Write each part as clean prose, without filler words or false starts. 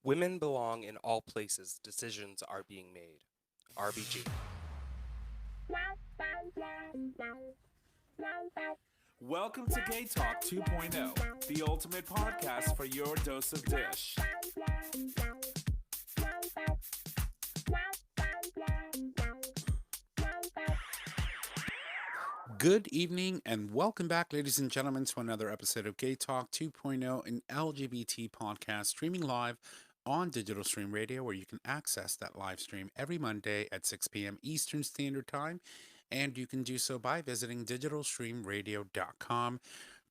Women belong in all places decisions are being made. RBG. Welcome to Gay Talk 2.0, the ultimate podcast for your dose of dish. Good evening and welcome back, ladies and gentlemen, to another episode of Gay Talk 2.0, an LGBT podcast streaming live on Digital Stream Radio, where you can access that live stream every Monday at 6 p.m. Eastern Standard Time. And you can do so by visiting digitalstreamradio.com.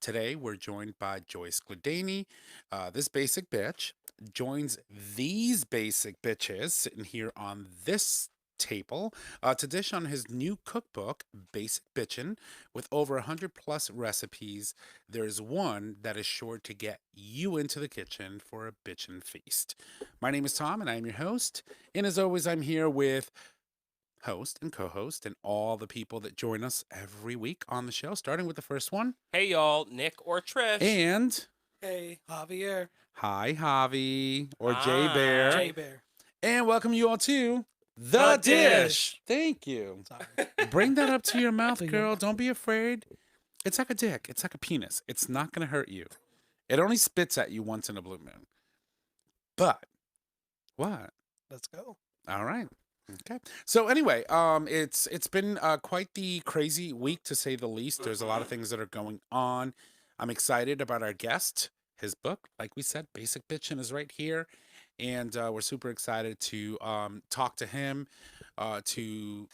Today, we're joined by Joey Skladany. This basic bitch joins these basic bitches sitting here on this table to dish on his new cookbook, Basic Bitchen, with over 100 plus recipes. There's one that is sure to get you into the kitchen for a bitchin' feast. My name is Tom, and I am your host. And as always, I'm here with host and co-host and all the people that join us every week on the show, starting with the first one. Hey y'all, Nick or Trish. And Hey, Javier. hi, Javi, or Hi. Jay Bear. Jay Bear. And welcome you all to The Dish. Thank you. Sorry. Bring that up to your mouth, To your girl. mouth. Don't be afraid. It's like a dick. It's like a penis. It's not going to hurt you. It only spits at you once in a blue moon. But what? Let's go. All right. Okay. So anyway, it's been quite the crazy week, to say the least. There's a lot of things that are going on. I'm excited about our guest. His book, like we said, Basic Bitchen, is right here, and we're super excited to talk to him, to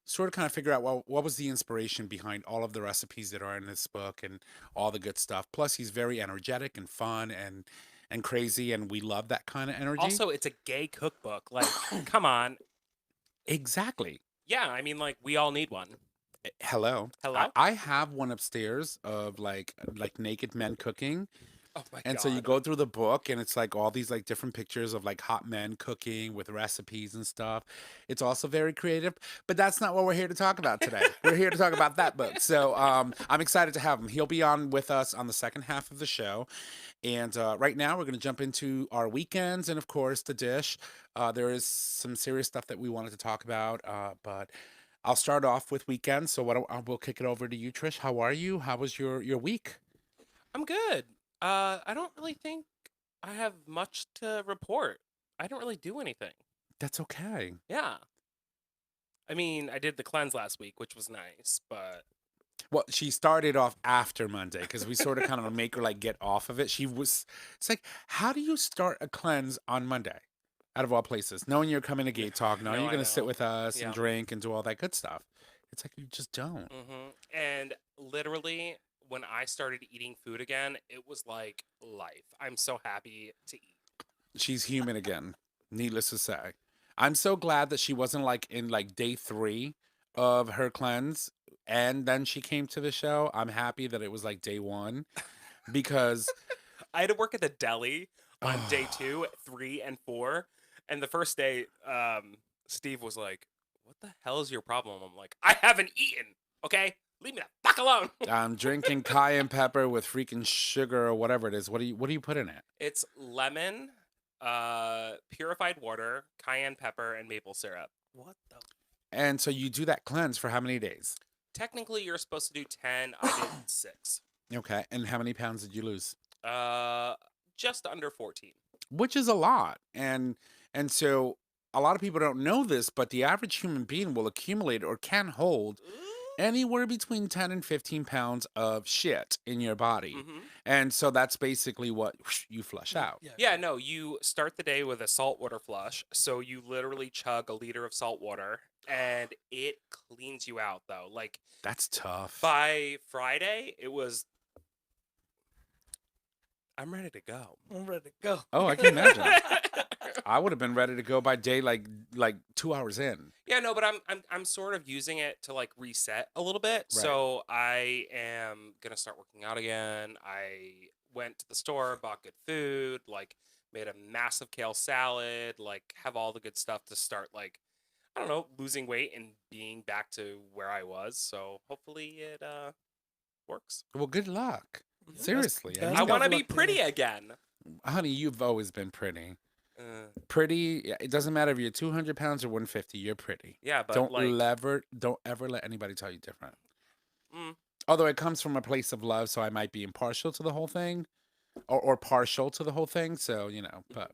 sort of kind of figure out what was the inspiration behind all of the recipes that are in this book and all the good stuff. Plus, he's very energetic and fun and crazy, and we love that kind of energy. Also, it's a gay cookbook. Like, come on. Exactly. Yeah, I mean, like, we all need one. Hello. Hello? I have one upstairs of like naked men cooking. Oh my And god. so you go through the book and it's like all these like different pictures of like hot men cooking with recipes and stuff. It's also very creative, but that's not what we're here to talk about today. We're here to talk about that book. So I'm excited to have him. He'll be on with us on the second half of the show. And right now we're going to jump into our weekends and of course the dish. There is some serious stuff that we wanted to talk about, but I'll start off with weekends. So we'll kick it over to you, Trish. How are you? How was your week? I'm good. I don't really think I have much to report. I don't really do anything. That's okay. Yeah. I mean, I did the cleanse last week, which was nice, but Well, she started off after Monday because we sort of kind of make her like get off of it. It's like, how do you start a cleanse on Monday? Out of all places, knowing you're coming to Gay Talk, knowing No, you're I going to sit know. with us Yeah. and drink and do all that good stuff. It's like, you just don't. And literally, when I started eating food again, it was like life. I'm so happy to eat. She's human again, needless to say. I'm so glad that she wasn't like in like day 3 of her cleanse and then she came to the show. I'm happy that it was like day 1 because I had to work at the deli on day 2, 3, and 4. And the first day, Steve was like, "What the hell is your problem?" I'm like, "I haven't eaten, okay? Leave me the fuck alone." I'm drinking cayenne pepper with freaking sugar or whatever it is. What do you put in it? It's lemon, purified water, cayenne pepper, and maple syrup. What the? And so you do that cleanse for how many days? Technically, you're supposed to do 10. I did 6. Okay. And how many pounds did you lose? Just under 14. Which is a lot. And so a lot of people don't know this, but the average human being will accumulate or can hold anywhere between 10 and 15 pounds of shit in your body. Mhm. And so that's basically what you flush out. Yeah, no, you start the day with a saltwater flush. So you literally chug a liter of salt water and it cleans you out, though. Like, That's tough. by Friday, it was. I'm ready to go. I'm ready to go. Oh, I can imagine. I would have been ready to go by day like 2 hours in. Yeah, no, but I'm sort of using it to like reset a little bit. Right. So I am gonna start working out again. I went to the store, bought good food, like made a massive kale salad, like have all the good stuff to start like, I don't know, losing weight and being back to where I was. So hopefully it works. Well, good luck. Yeah, Seriously. that's I got want to luck be to pretty you. again. Honey, you've always been pretty. Pretty. It doesn't matter if you're 200 pounds or 150. You're pretty. Yeah, but Don't ever let anybody tell you different. mm, Although it comes from a place of love, so I might be impartial to the whole thing, or partial to the whole thing. So but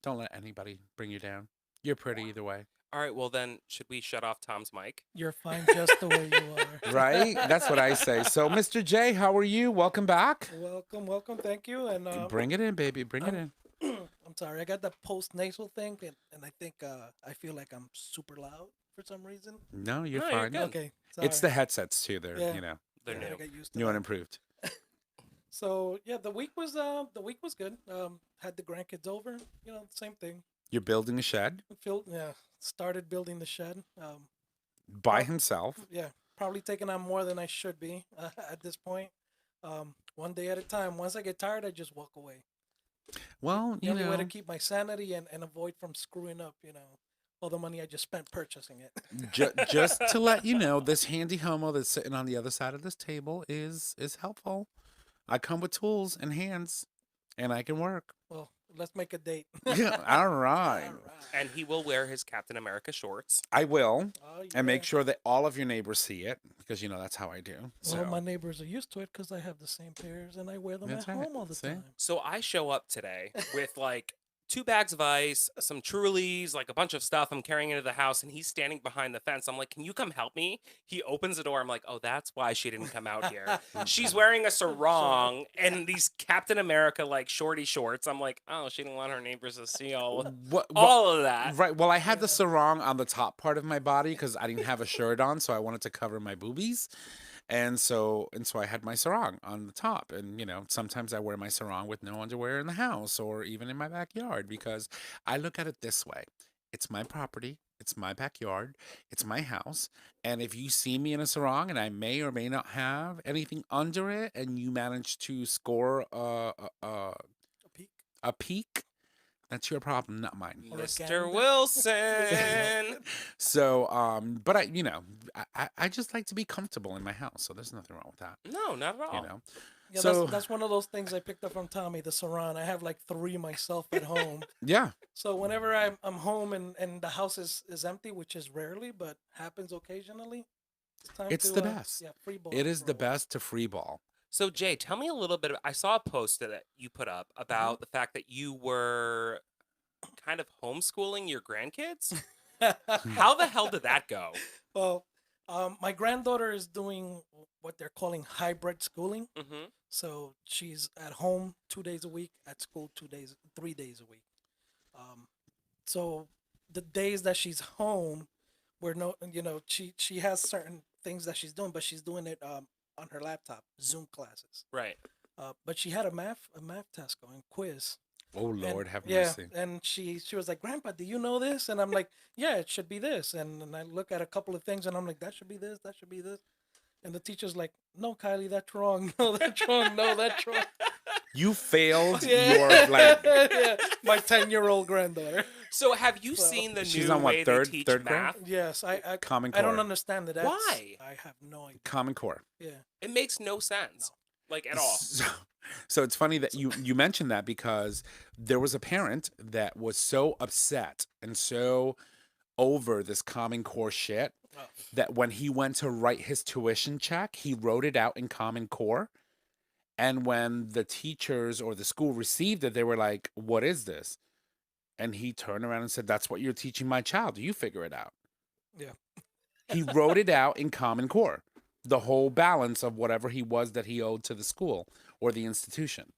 don't let anybody bring you down. You're pretty either way. all right. Well, then, should we shut off Tom's mic? You're fine just the way you are. Right? That's what I say. So, Mr. J, how are you? Welcome back. Welcome. Thank you. And Bring it in, baby. Bring it in. I'm sorry, I got the post-nasal thing, and I think I feel like I'm super loud for some reason. No, you're No, you're fine. good. Okay, sorry. It's the headsets too. They're Yeah. They're I new. gotta get used to new that. and improved. So yeah, the week was good. Had the grandkids over. Same thing. You're building a shed Started building the shed. by himself. Yeah, probably taking on more than I should be at this point. One day at a time. Once I get tired, I just walk away. Well, The only way to keep my sanity and avoid from screwing up, all the money I just spent purchasing it. just to let you know, this handy homo that's sitting on the other side of this table is helpful. I come with tools and hands, and I can work. Well, let's make a date. Yeah, all right. And he will wear his Captain America shorts. I will, Oh, yeah. and make sure that all of your neighbors see it because that's how I do. Well, So my neighbors are used to it because I have the same pairs and I wear them That's at right. home all the See? time. So I show up today with like 2 bags of ice, some Trulies, like a bunch of stuff I'm carrying into the house, and he's standing behind the fence. I'm like, "Can you come help me?" He opens the door. I'm like, "Oh, that's why she didn't come out here." She's wearing a sarong and these Captain America like shorty shorts. I'm like, "Oh, she didn't want her neighbors to see what? all of that." Right. Well, I had the sarong on the top part of my body because I didn't have a shirt on, so I wanted to cover my boobies. And so I had my sarong on the top. And sometimes I wear my sarong with no underwear in the house or even in my backyard because I look at it this way. It's my property, it's my backyard, it's my house. And if you see me in a sarong and I may or may not have anything under it and you manage to score A peek. a peak, that's your problem, not mine. Or a Mr. gander. Wilson. So, but I just like to be comfortable in my house, so there's nothing wrong with that, No, not at all. Yeah, So- that's one of those things I picked up from Tommy, the sarong. I have like 3 myself at home. Yeah, So whenever I'm home and the house is empty, which is rarely, but happens occasionally, it's time It's to, the best. Yeah, free ball. it is for the a while. best to free ball. So Jay, tell me a little bit. I saw a post that you put up about the fact that you were kind of homeschooling your grandkids. How the hell did that go? Well, my granddaughter is doing what they're calling hybrid schooling. Mm-hmm. So she's at home 2 days a week, at school 3 days a week. So the days that she's home, she has certain things that she's doing, but she's doing it on her laptop, Zoom classes. Right. But she had a math test going, quiz. Oh And- Lord, have yeah, mercy. and she was like, "Grandpa, do you know this?" And I'm like, "Yeah, it should be this." And I look at a couple of things, and I'm like, "That should be this. That should be this." And the teacher's like, "No, Kylie, that's wrong. No, that's wrong. No, that's wrong." You failed Yeah. your like. Yeah, my 10-year-old granddaughter. So have you Well, seen the She's new on what, way third- they teach third grade? math? Yes, I Common I don't Core. understand it. Why? I have no idea. Common Core. Yeah. It makes no sense, like at all. So it's funny that you mentioned that because there was a parent that was so upset and so over this Common Core shit Oh. that when he went to write his tuition check, he wrote it out in Common Core. And when the teachers or the school received it, they were like, "What is this?" And he turned around and said, "That's what you're teaching my child. You figure it out." Yeah. He wrote it out in Common Core, the whole balance of whatever he was that he owed to the school or the institution.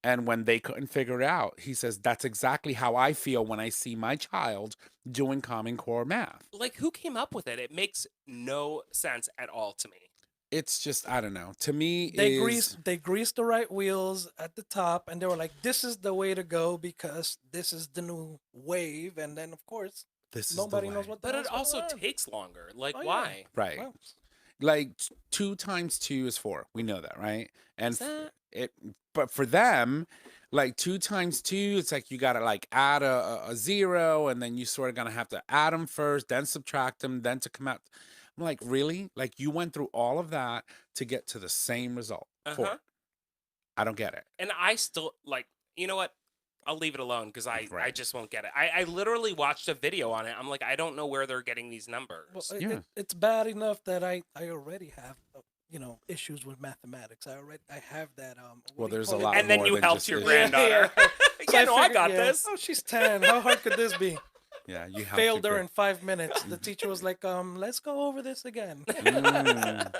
And when they couldn't figure it out, he says, "That's exactly how I feel when I see my child doing Common Core math." Like, who came up with it? It makes no sense at all to me. It's just, I don't know. To me, They greased the right wheels at the top, and they were like, "This is the way to go because this is the new wave." And then, of course, this is nobody the knows way. what. The But hell's it also going on. takes longer. Like, Oh, yeah. why? Right. Well, Like 2 times 2 is 4. We know that, right? And Is that- but for them, like 2 times 2, it's like you gotta like add a 0, and then you sort of gonna have to add them first, then subtract them, then to come out. I'm like, really? Like you went through all of that to get to the same result. 4. Uh-huh. I don't get it. And I still, like, you know what? I'll leave it alone because I Right. just won't get it. I literally watched a video on it. I'm like, I don't know where they're getting these numbers. Well, Yeah. it's bad enough that I already have issues with mathematics. I have that what Well, do you there's a call it? lot And then more you than helped just your issues. granddaughter. So Yeah, no, I figured, got this. Oh, she's 10. How hard could this be? Yeah, you have Failed to her go- in 5 minutes. The teacher was like, let's go over this again. Mm.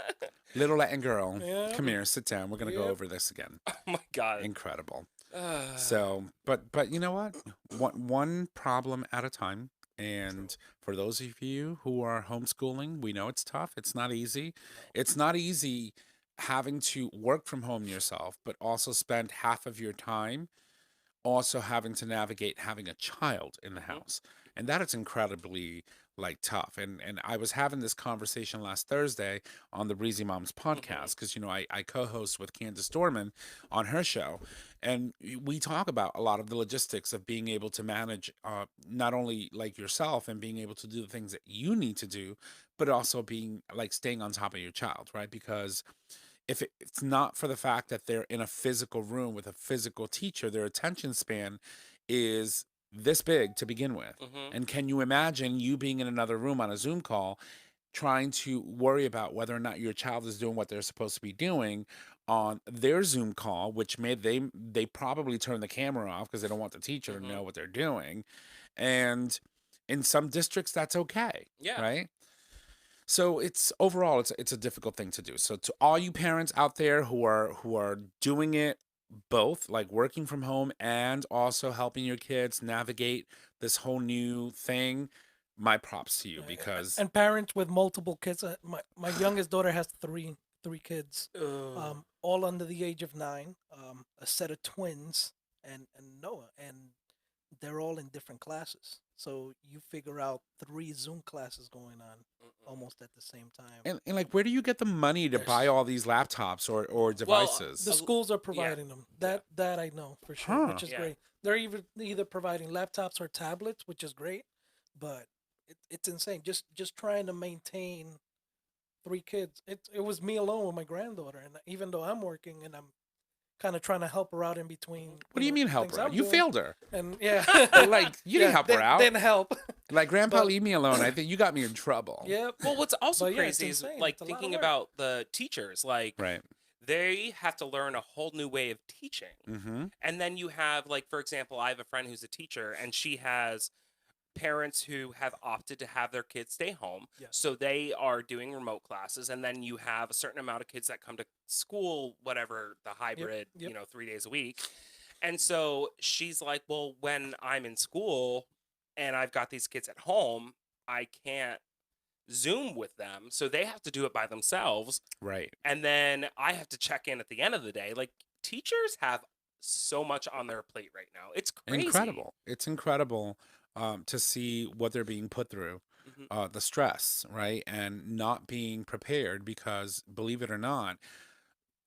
Little Latin girl, Yeah. come here, sit down. We're gonna go Yep. over this again. Oh my god. Incredible. Ugh. So, but you know what? One problem at a time. And for those of you who are homeschooling, we know it's tough. It's not easy. It's not easy having to work from home yourself, but also spend half of your time also having to navigate having a child in the house. And that is incredibly like tough. And I was having this conversation last Thursday on the Breezy Moms podcast because I co-host with Candace Dorman on her show, and we talk about a lot of the logistics of being able to manage not only like yourself and being able to do the things that you need to do, but also being like staying on top of your child, right? Because if it's not for the fact that they're in a physical room with a physical teacher, their attention span is this big to begin with. Mhm. And can you imagine you being in another room on a Zoom call, trying to worry about whether or not your child is doing what they're supposed to be doing on their Zoom call, which they probably turn the camera off because they don't want the teacher to know what they're doing. And in some districts, that's okay. Yeah. Right. So it's overall it's a difficult thing to do. So to all you parents out there who are doing it both, like working from home and also helping your kids navigate this whole new thing, my props to you because And parents with multiple kids. My youngest daughter has three kids, Ugh. all under the age of 9. A set of twins and Noah, and they're all in different classes. So you figure out 3 Zoom classes going on almost at the same time. and like where do you get the money to buy all these laptops or devices? The schools are providing them. That I know for sure, Huh. which is Yeah. great. They're either providing laptops or tablets, which is great, but it's insane. Just trying to maintain 3 kids. It was me alone with my granddaughter, and even though I'm working and I'm kind of trying to help her out in between. What do you mean help things her out? I'm You doing. failed her. And yeah, Like you didn't help her out. Didn't help. Like grandpa, but- leave me alone. I think you got me in trouble. Yep. Well, what's also But yeah, it's crazy is insane. like It's a lot of thinking work. about the teachers. Like Right. they have to learn a whole new way of teaching. Mm-hmm. And then you have, like, for example, I have a friend who's a teacher, and she has parents who have opted to have their kids stay home. Yeah. So they are doing remote classes. And then you have a certain amount of kids that come to school, whatever the hybrid, Yep. 3 days a week. And so she's like, well, when I'm in school and I've got these kids at home, I can't Zoom with them. So they have to do it by themselves. Right. And then I have to check in at the end of the day. Like, teachers have so much on their plate right now. It's crazy. Incredible. It's incredible to see what they're being put through, the stress, right? And not being prepared because, believe it or not,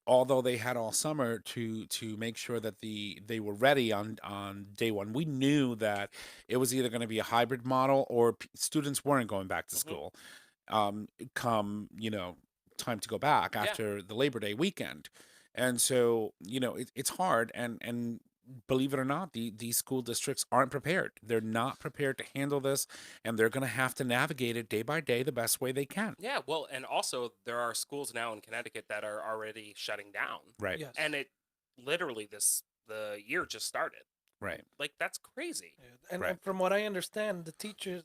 although they had all summer to make sure that they were ready on day one, we knew that it was either going to be a hybrid model or students weren't going back to school come time to go back after the Labor Day weekend. And so it's hard, and believe it or not, these school districts aren't prepared. They're not prepared to handle this, and they're going to have to navigate it day by day the best way they can. Yeah, well, and also there are schools now in Connecticut that are already shutting down. Right. Yes. And it literally the year just started. Right. Like, that's crazy. Yeah. And, Right. and from what I understand, the teachers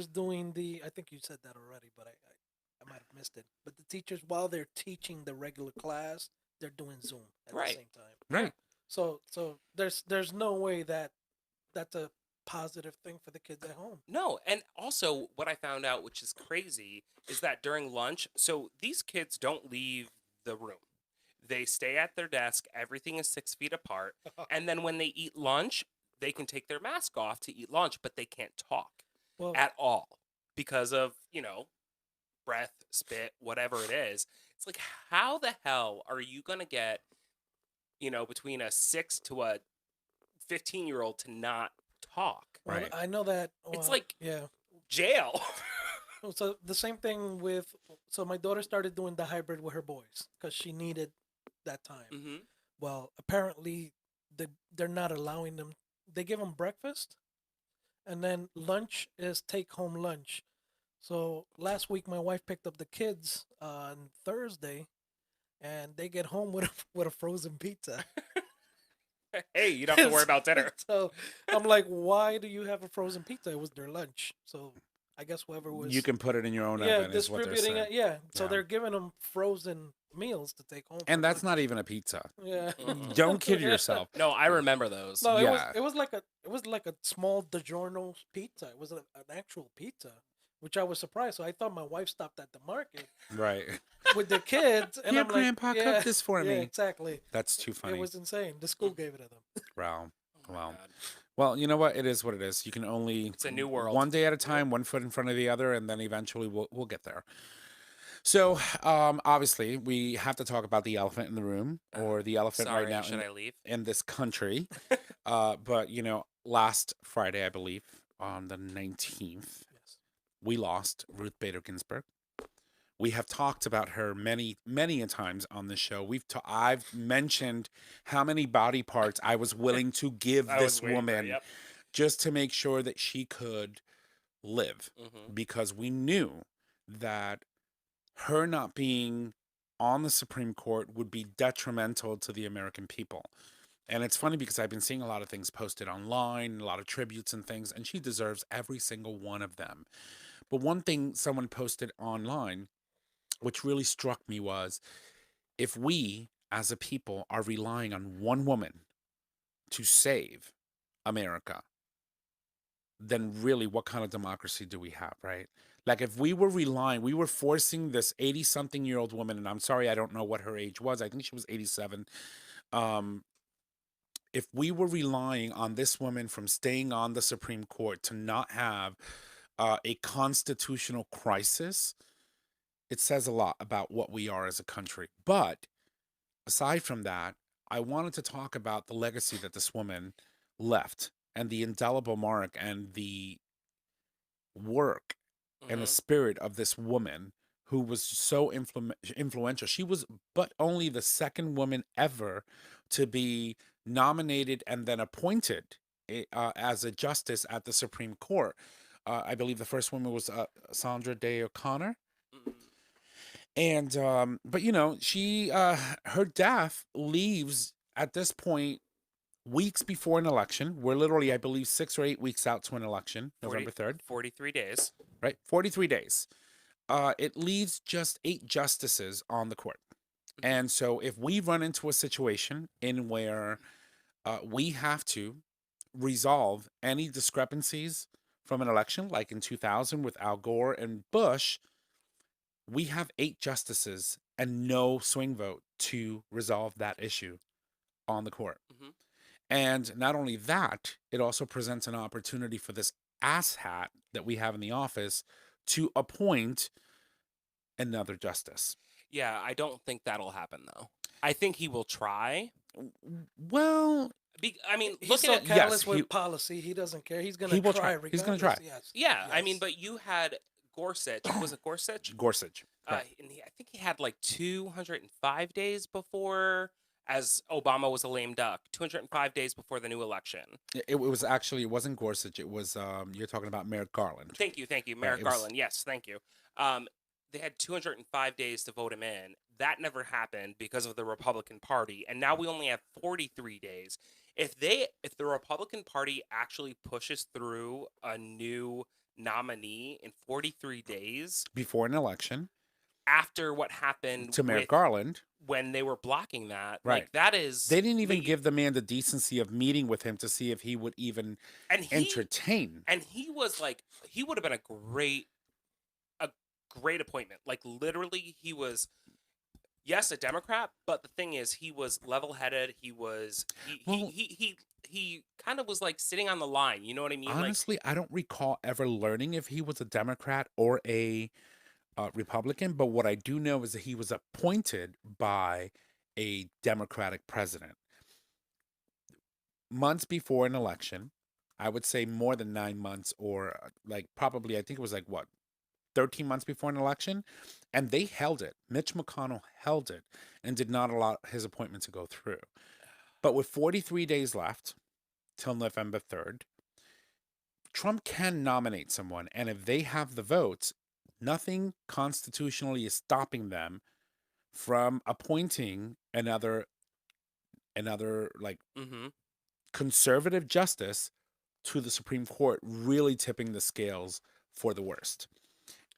doing I think you said that already, but I might have missed it. But the teachers, while they're teaching the regular class, they're doing Zoom at Right. the same time. Right. So there's no way that's a positive thing for the kids at home. No, and also what I found out, which is crazy, is that during lunch, so these kids don't leave the room. They stay at their desk. Everything is 6 feet apart. And then when they eat lunch, they can take their mask off to eat lunch, but they can't talk Well, at all because of, breath, spit, whatever it is. It's like, how the hell are you going to get, between a 6 to a 15-year-old to not talk? well, Right. I know that. It's well, like yeah. jail. So the same thing so my daughter started doing the hybrid with her boys because she needed that time. Hmm. Well, apparently they're not allowing them. They give them breakfast, and then lunch is take home lunch. So last week my wife picked up the kids on Thursday, and they get home with with a frozen pizza. Hey, you don't have to worry about dinner. So I'm like, why do you have a frozen pizza? It was their lunch. So I guess whoever was You can put it in your own yeah oven, is what they're distributing saying. it. Yeah. So Yeah. they're giving them frozen meals to take home. And for that's lunch. not even a pizza. Yeah. Don't kid yourself. No, I remember those. No, Yeah. it was like a small DiGiorno pizza. It was an actual pizza, which I was surprised. So I thought my wife stopped at the market Right. with the kids, and Here, I'm like, Grandpa, yeah, cook this for yeah, me. exactly. That's too funny. It was insane. The school gave it to them. Wow. Oh my Wow. God. Well, you know what? It is what it is. You can only It's a new world. one day at a time, one foot in front of the other, and then eventually we'll get there. So, obviously, we have to talk about the elephant in the room, or the elephant Sorry, right now should I leave? in this country. But last Friday, I believe, on the 19th, Yes. we lost Ruth Bader Ginsberg. We have talked about her many, many a times on the show. I've mentioned how many body parts I was willing to give I was this waiting for it, woman yep. just to make sure that she could live, Mhm. because we knew that her not being on the Supreme Court would be detrimental to the American people. And it's funny because I've been seeing a lot of things posted online, a lot of tributes and things, and she deserves every single one of them. But one thing someone posted online, which really struck me, was if we as a people are relying on one woman to save America, then really what kind of democracy do we have, right? Like if we were forcing this 80-something-year-old woman, and I'm sorry, I don't know what her age was. I think she was 87. If we were relying on this woman from staying on the Supreme Court to not have a constitutional crisis, it says a lot about what we are as a country. But aside from that, I wanted to talk about the legacy that this woman left, and the indelible mark and the work and the Mhm. spirit of this woman who was so influential. She was but only the second woman ever to be nominated and then appointed as a justice at the Supreme Court. I believe the first woman was Sandra Day O'Connor. Mm. And but she her death leaves at this point weeks before an election. We're literally, I believe, 6 or 8 weeks out to an election, November 3rd, 43 days. right? 43 days. It leaves just 8 justices on the court. And so if we run into a situation in where we have to resolve any discrepancies from an election, like in 2000 with Al Gore and Bush, we have 8 justices and no swing vote to resolve that issue on the court. Mhm. And not only that, it also presents an opportunity for this asshat that we have in the office to appoint another justice. Yeah, I don't think that'll happen though. I think he will try. Well, I mean, He's look so at it. careless yes, with he- policy. He doesn't care. He's gonna He will try. try. He's gonna try. regardless, Yes. Yeah, I mean, Yes. but you had Gorsuch. Was it Gorsuch? Gorsuch. Correct. And I think he had like 205 days before, as Obama was a lame duck. 205 days before the new election. It was actually, it wasn't Gorsuch. It was you're talking about Merrick Garland. Thank you, Merrick it was- Garland. Yes, thank you. They had 205 days to vote him in. That never happened because of the Republican Party, and now we only have 43 days. If the Republican Party actually pushes through a new nominee in 43 days Before an election after what happened to Merrick with Garland. when they were blocking that, Right. like that is They didn't even me- give the man the decency of meeting with him to see if he would even and he entertain. and he was like he would have been a great appointment. Like literally, he was. Yes, a Democrat, but the thing is, he was level-headed. He was Well- he kind of was like sitting on the line. You know what I mean? Honestly, I don't recall ever learning if he was a Democrat or a Republican, but what I do know is that he was appointed by a Democratic president. Months before an election, I would say more than 9 months, or like probably, I think it was like what, 13 months before an election, and they held it. Mitch McConnell held it and did not allow his appointment to go through. But with 43 days left till November 3rd, Trump can nominate someone. And if they have the votes, nothing constitutionally is stopping them from appointing another like Mm-hmm. conservative justice to the Supreme Court, really tipping the scales for the worst.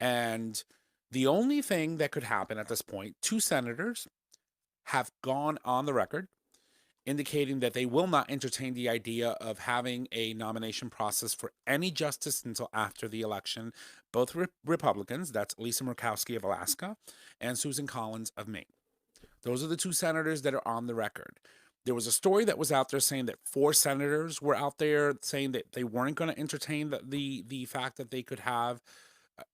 And the only thing that could happen at this point, two senators have gone on the record indicating that they will not entertain the idea of having a nomination process for any justice until after the election. Both Republicans, that's Lisa Murkowski of Alaska and Susan Collins of Maine. Those are the two senators that are on the record. There was a story that was out there saying that 4 senators were out there saying that they weren't going to entertain the fact that they could have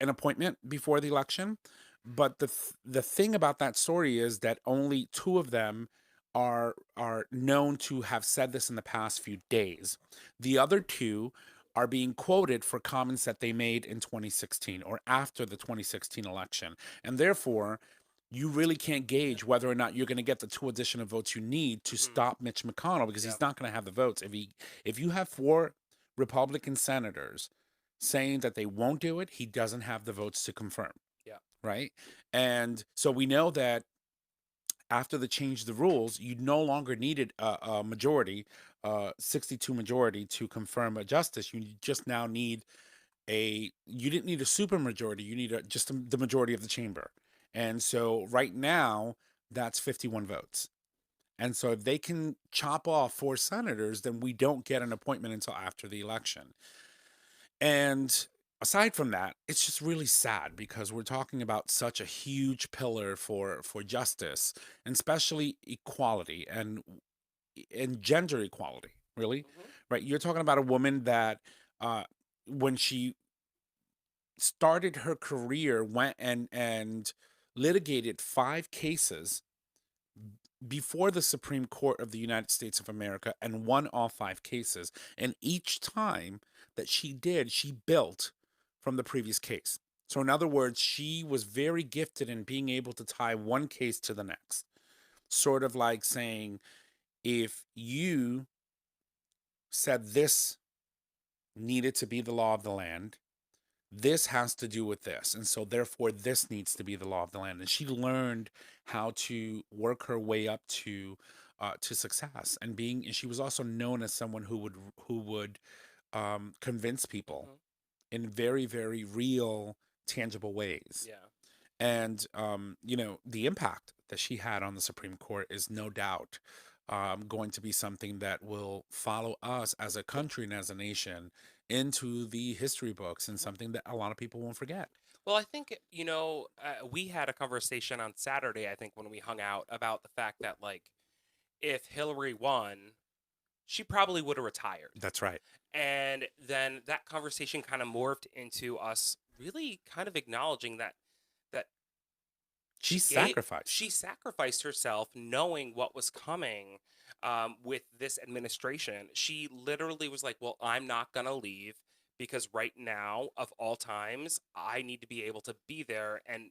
an appointment before the election. But the thing about that story is that only 2 of them are known to have said this in the past few days. The other 2 are being quoted for comments that they made in 2016 or after the 2016 election. And therefore, you really can't gauge whether or not you're going to get the 2 additional votes you need to stop Mitch McConnell, because he's not going to have the votes. If you have 4 Republican senators saying that they won't do it, he doesn't have the votes to confirm. Yeah. Right. And so we know that after the change of the rules, you no longer needed a majority, 62 majority to confirm a justice. You just now need you didn't need a super majority. You need just the majority of the chamber. And so right now, that's 51 votes. And so if they can chop off 4 senators, then we don't get an appointment until after the election. And aside from that, it's just really sad because we're talking about such a huge pillar for justice, and especially equality and gender equality, really. Right? You're talking about a woman that when she started her career, went and litigated 5 cases before the Supreme Court of the United States of America and won all 5 cases. And each time that she did, she built from the previous case. So in other words, she was very gifted in being able to tie one case to the next. Sort of like saying, if you said this needed to be the law of the land, this has to do with this, and so therefore this needs to be the law of the land. And she learned how to work her way up to success, and she was also known as someone who would convince people in very, very real, tangible ways. Yeah. And the impact that she had on the Supreme Court is no doubt going to be something that will follow us as a country and as a nation into the history books, and something that a lot of people won't forget. Well, I think, we had a conversation on Saturday, I think, when we hung out, about the fact that, like, if Hillary won, she probably would have retired. That's right. And then that conversation kind of morphed into us really kind of acknowledging that she sacrificed. She sacrificed herself, knowing what was coming with this administration. She literally was like, well, I'm not going to leave, because right now, of all times, I need to be able to be there and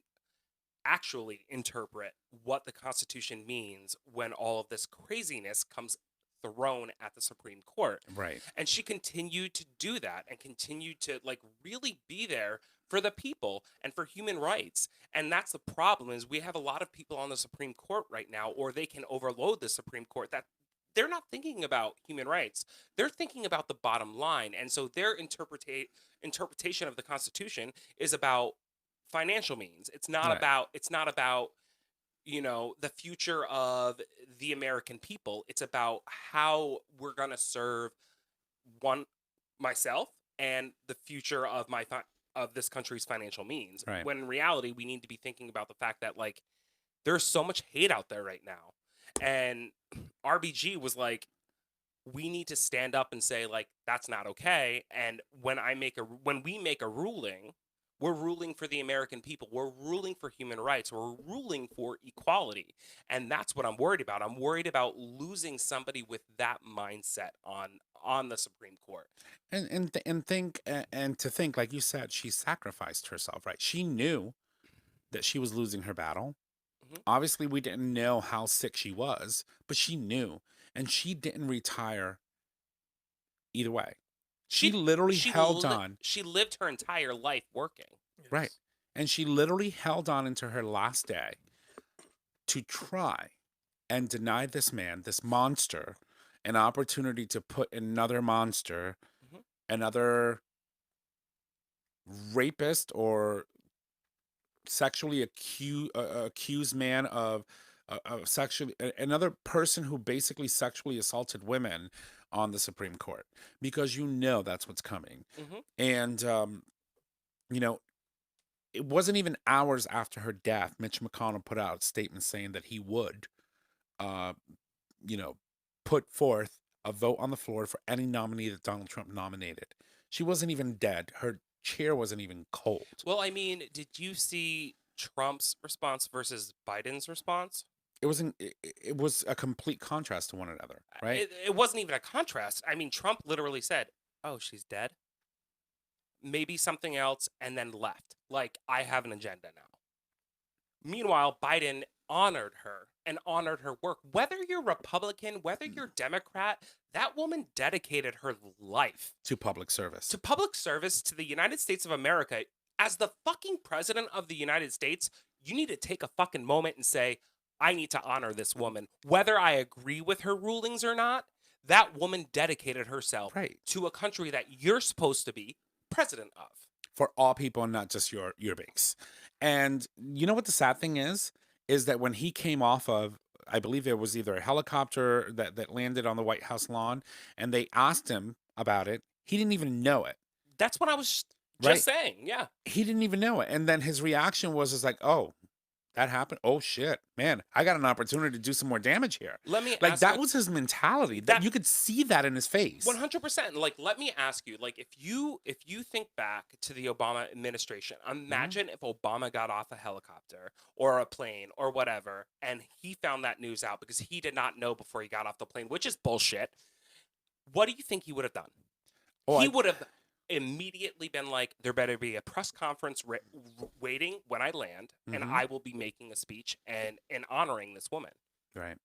actually interpret what the Constitution means when all of this craziness comes thrown at the Supreme Court. Right. And she continued to do that and continued to, like, really be there for the people and for human rights. And that's the problem, is we have a lot of people on the Supreme Court right now, or they can overload the Supreme Court, that they're not thinking about human rights. They're thinking about the bottom line. And so their interpretation of the Constitution is about financial means. It's not Right. about the future of the American people. It's about how we're going to serve myself and the future of of this country's financial means. Right. When in reality, we need to be thinking about the fact that, like, there's so much hate out there right now. And RBG was like, we need to stand up and say, like, that's not okay. And when we make a ruling, we're ruling for the American people. We're ruling for human rights. We're ruling for equality. And that's what I'm worried about. I'm worried about losing somebody with that mindset on the Supreme Court. And to think, like you said, she sacrificed herself, right? She knew that she was losing her battle. Obviously, we didn't know how sick she was, but she knew. and she didn't retire either way. She She literally held li- on. She lived her entire life working. Right. And she literally held on into her last day to try and deny this man, this monster, an opportunity to put another monster, Mhm. another rapist or sexually accused man of sexually another person who basically sexually assaulted women on the Supreme Court, because you know that's what's coming. Mhm. And you know, it wasn't even hours after her death, Mitch McConnell put out a statement saying that he would, uh, you know, put forth a vote on the floor for any nominee that Donald Trump nominated. She wasn't even dead. Her chair wasn't even cold. Well, I mean, did you see Trump's response versus Biden's response? It wasn't. It was a complete contrast to one another, right? It wasn't even a contrast. I mean, Trump literally said, "Oh, she's dead. Maybe something else," and then left. Like, I have an agenda now. Meanwhile, Biden honored her and honored her work. Whether you're Republican, whether you're Democrat, that woman dedicated her life To public service. to public service to the United States of America. As the fucking president of the United States, you need to take a fucking moment and say, I need to honor this woman. Whether I agree with her rulings or not, that woman dedicated herself Right. to a country that you're supposed to be president of. For all people, not just your base. And you know what the sad thing is that when he came off of, I believe it was either a helicopter that landed on the White House lawn, and they asked him about it, he didn't even know it. That's what I was Right. just saying. Yeah. He didn't even know it. And then his reaction was like, oh, that happened. Oh shit, man, I got an opportunity to do some more damage here. Let me Like ask that you- was his mentality. That That- you could see that in his face. 100%. Like, let me ask you, like, if you think back to the Obama administration, imagine if Obama got off a helicopter or a plane or whatever, and he found that news out because he did not know before he got off the plane, which is bullshit. What do you think he would have done? Oh, He I- would have immediately been like, there better be a press conference waiting when I land, and Mhm. I will be making a speech and honoring this woman. Right.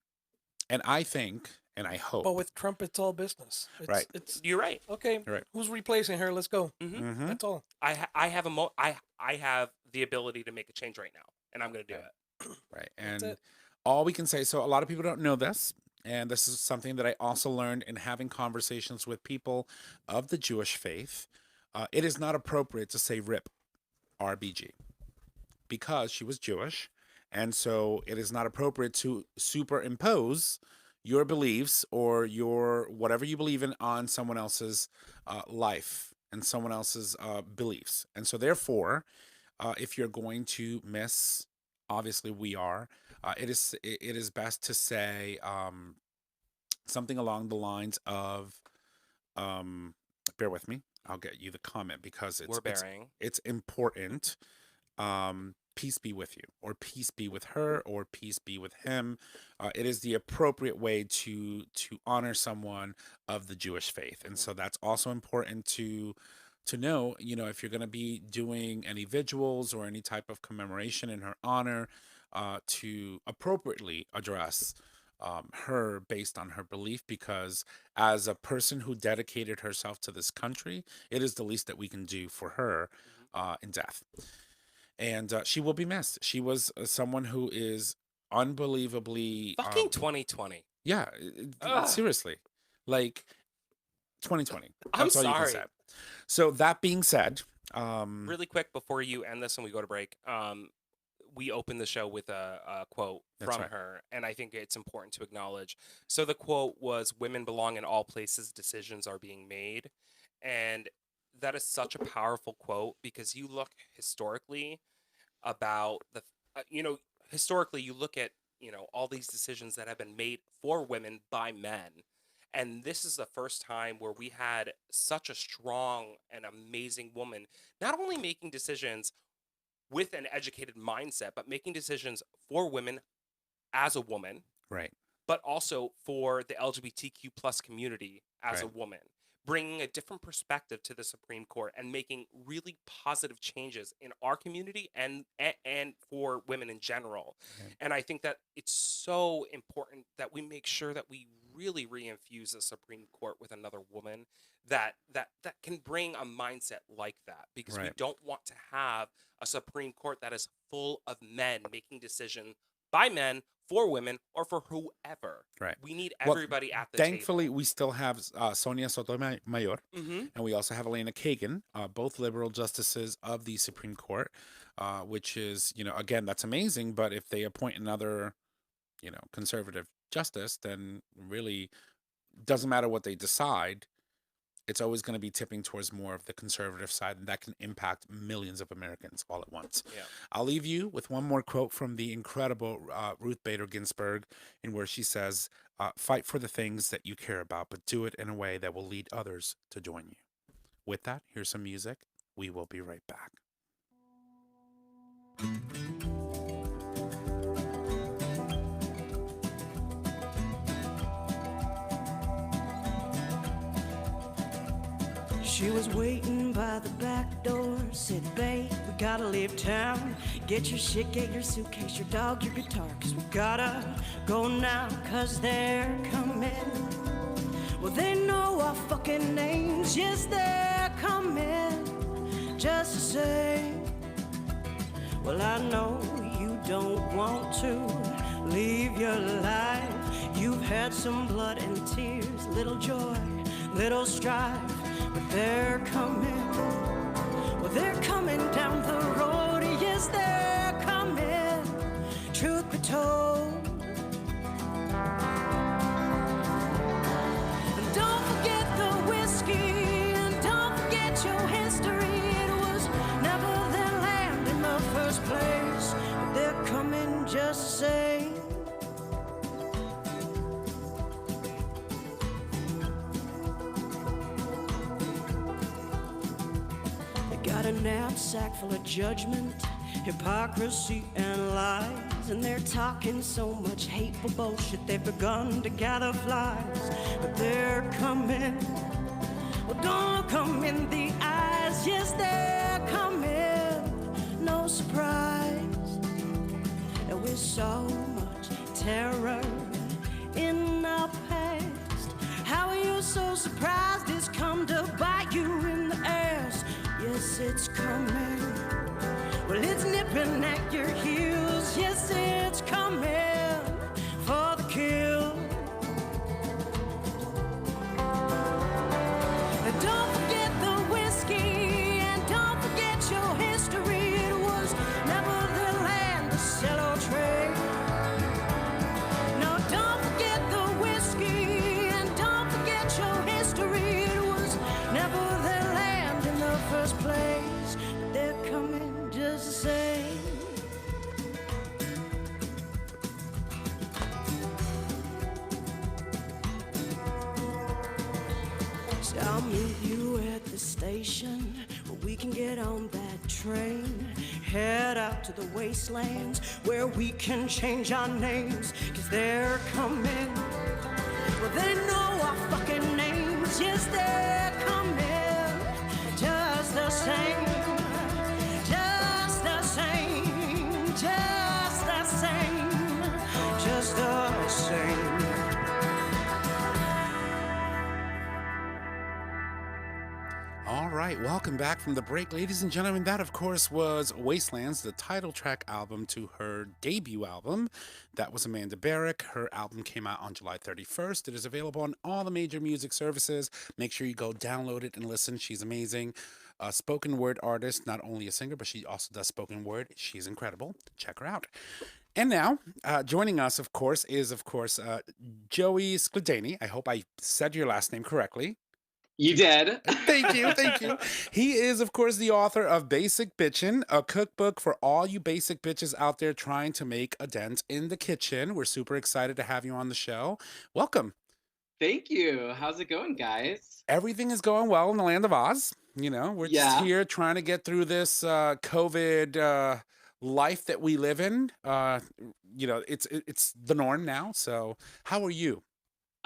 And I think, and I hope. But with Trump, it's all business. It's, Right. It's You're right. okay. Right. Who's replacing her? Let's go. Mhm. That's all. I have I have the ability to make a change right now, and I'm going to do Right. it. Right. That's And it. all we can say, so a lot of people don't know this, and this is something that I also learned in having conversations with people of the Jewish faith. It is not appropriate to say RIP, RBG, because she was Jewish, and so it is not appropriate to superimpose your beliefs or your whatever you believe in on someone else's life and someone else's beliefs. And so therefore, if you're going to miss, obviously we are, it is best to say something along the lines of, bear with me, I'll get you the comment because We're bearing. it's important. Peace be with you, or peace be with her, or peace be with him. It is the appropriate way to honor someone of the Jewish faith, and so that's also important to know. You know, if you're going to be doing any vigils or any type of commemoration in her honor, to appropriately address her based on her belief, because as a person who dedicated herself to this country, it is the least that we can do for her in death. And she will be missed. She was someone who is unbelievably Fucking 2020. yeah, Ugh. seriously, like 2020. I'm That's all you can sorry. say. So that being said, Really quick before you end this and we go to break, we opened the show with a quote That's from right. her, and I think it's important to acknowledge. So the quote was, "Women belong in all places decisions are being made," and that is such a powerful quote because you look historically about historically you look at all these decisions that have been made for women by men. And this is the first time where we had such a strong and amazing woman, not only making decisions with an educated mindset, but making decisions for women as a woman, right, but also for the LGBTQ plus community as a Right. woman, bringing a different perspective to the Supreme Court and making really positive changes in our community and for women in general. Right. And I think that it's so important that we make sure that we really reinfuse the Supreme Court with another woman that can bring a mindset like that, because we Right. don't want to have a Supreme Court that is full of men making decisions by men for women or for whoever. Right. We need Well, everybody at the Thankfully, table. we still have Sonia Sotomayor, Mm-hmm. and we also have Elena Kagan, both liberal justices of the Supreme Court, which is, again, that's amazing. But if they appoint another, conservative justice, then really doesn't matter what they decide. It's always going to be tipping towards more of the conservative side, and that can impact millions of Americans all at once. Yeah. I'll leave you with one more quote from the incredible Ruth Bader Ginsberg, in where she says, fight for the things that you care about, but do it in a way that will lead others to join you. With that, here's some music. We will be right back. She was waiting by the back door, said, babe, we gotta leave town. Get your shit, get your suitcase, your dog, your guitar, cause we gotta go now, cause they're coming. Well, they know our fucking names, yes, they're coming, just to say, well, I know you don't want to leave your life. You've had some blood and tears, little joy, little strife. But they're coming, well, they're coming down the road, yes, they're coming, truth be told. And don't forget the whiskey, and don't forget your history. It was never their land in the first place, but they're coming just to say. Got a knapsack full of judgment, hypocrisy, and lies. And they're talking so much hateful bullshit, they've begun to gather flies. But they're coming, well, don't look them in the eyes. Yes, they're coming, no surprise. And with so much terror in our past, how are you so surprised it's come to bite you in the ass? Yes, it's coming. Well, it's nipping at your heels. Yes, it's coming for the kill. And don't forget the whiskey, and don't forget your history. It was never the land to sell or trade. No, don't forget the whiskey, and don't forget your history. It was never their land in the first place, but they're coming just the same. So I'll meet you at the station where we can get on that train. Head out to the wastelands where we can change our names, cause they're coming. Well, they know our fucking names, yes, they're coming, just the same, just the same, just the same, just the same. All right, welcome back from the break, ladies and gentlemen. That, of course, was Wastelands, the title track album to her debut album. That was Amanda Barrick. Her album came out on July 31st. It is available on all the major music services. Make sure you go download it and listen. She's amazing. A spoken word artist, not only a singer, but she also does spoken word. She's incredible. Check her out. And now, joining us, of course, is, Joey Skladany. I hope I said your last name correctly. You did. Thank you, thank you. He is, of course, the author of Basic Bitchen, a cookbook for all you basic bitches out there trying to make a dent in the kitchen. We're super excited to have you on the show. Welcome. Thank you. How's it going, guys? Everything is going well in the land of Oz. You know, we're just here trying to get through this COVID life that we live in. You know, it's the norm now. So how are you?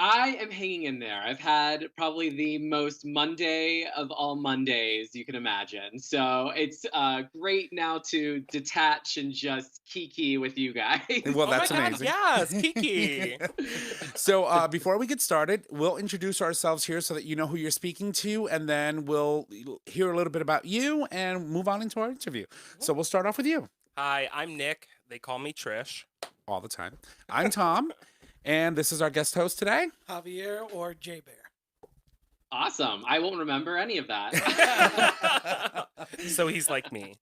I am hanging in there. I've had probably the most Monday of all Mondays you can imagine. So it's great now to detach and just kiki with you guys. Well, Oh my that's God, amazing. yes, Kiki. So before we get started, we'll introduce ourselves here so that you know who you're speaking to, and then we'll hear a little bit about you and move on into our interview. So we'll start off with you. Hi, I'm Nick. They call me Trish. All the time. I'm Tom, and this is our guest host today. Javier or J Bear. Awesome. I won't remember any of that. So he's like me.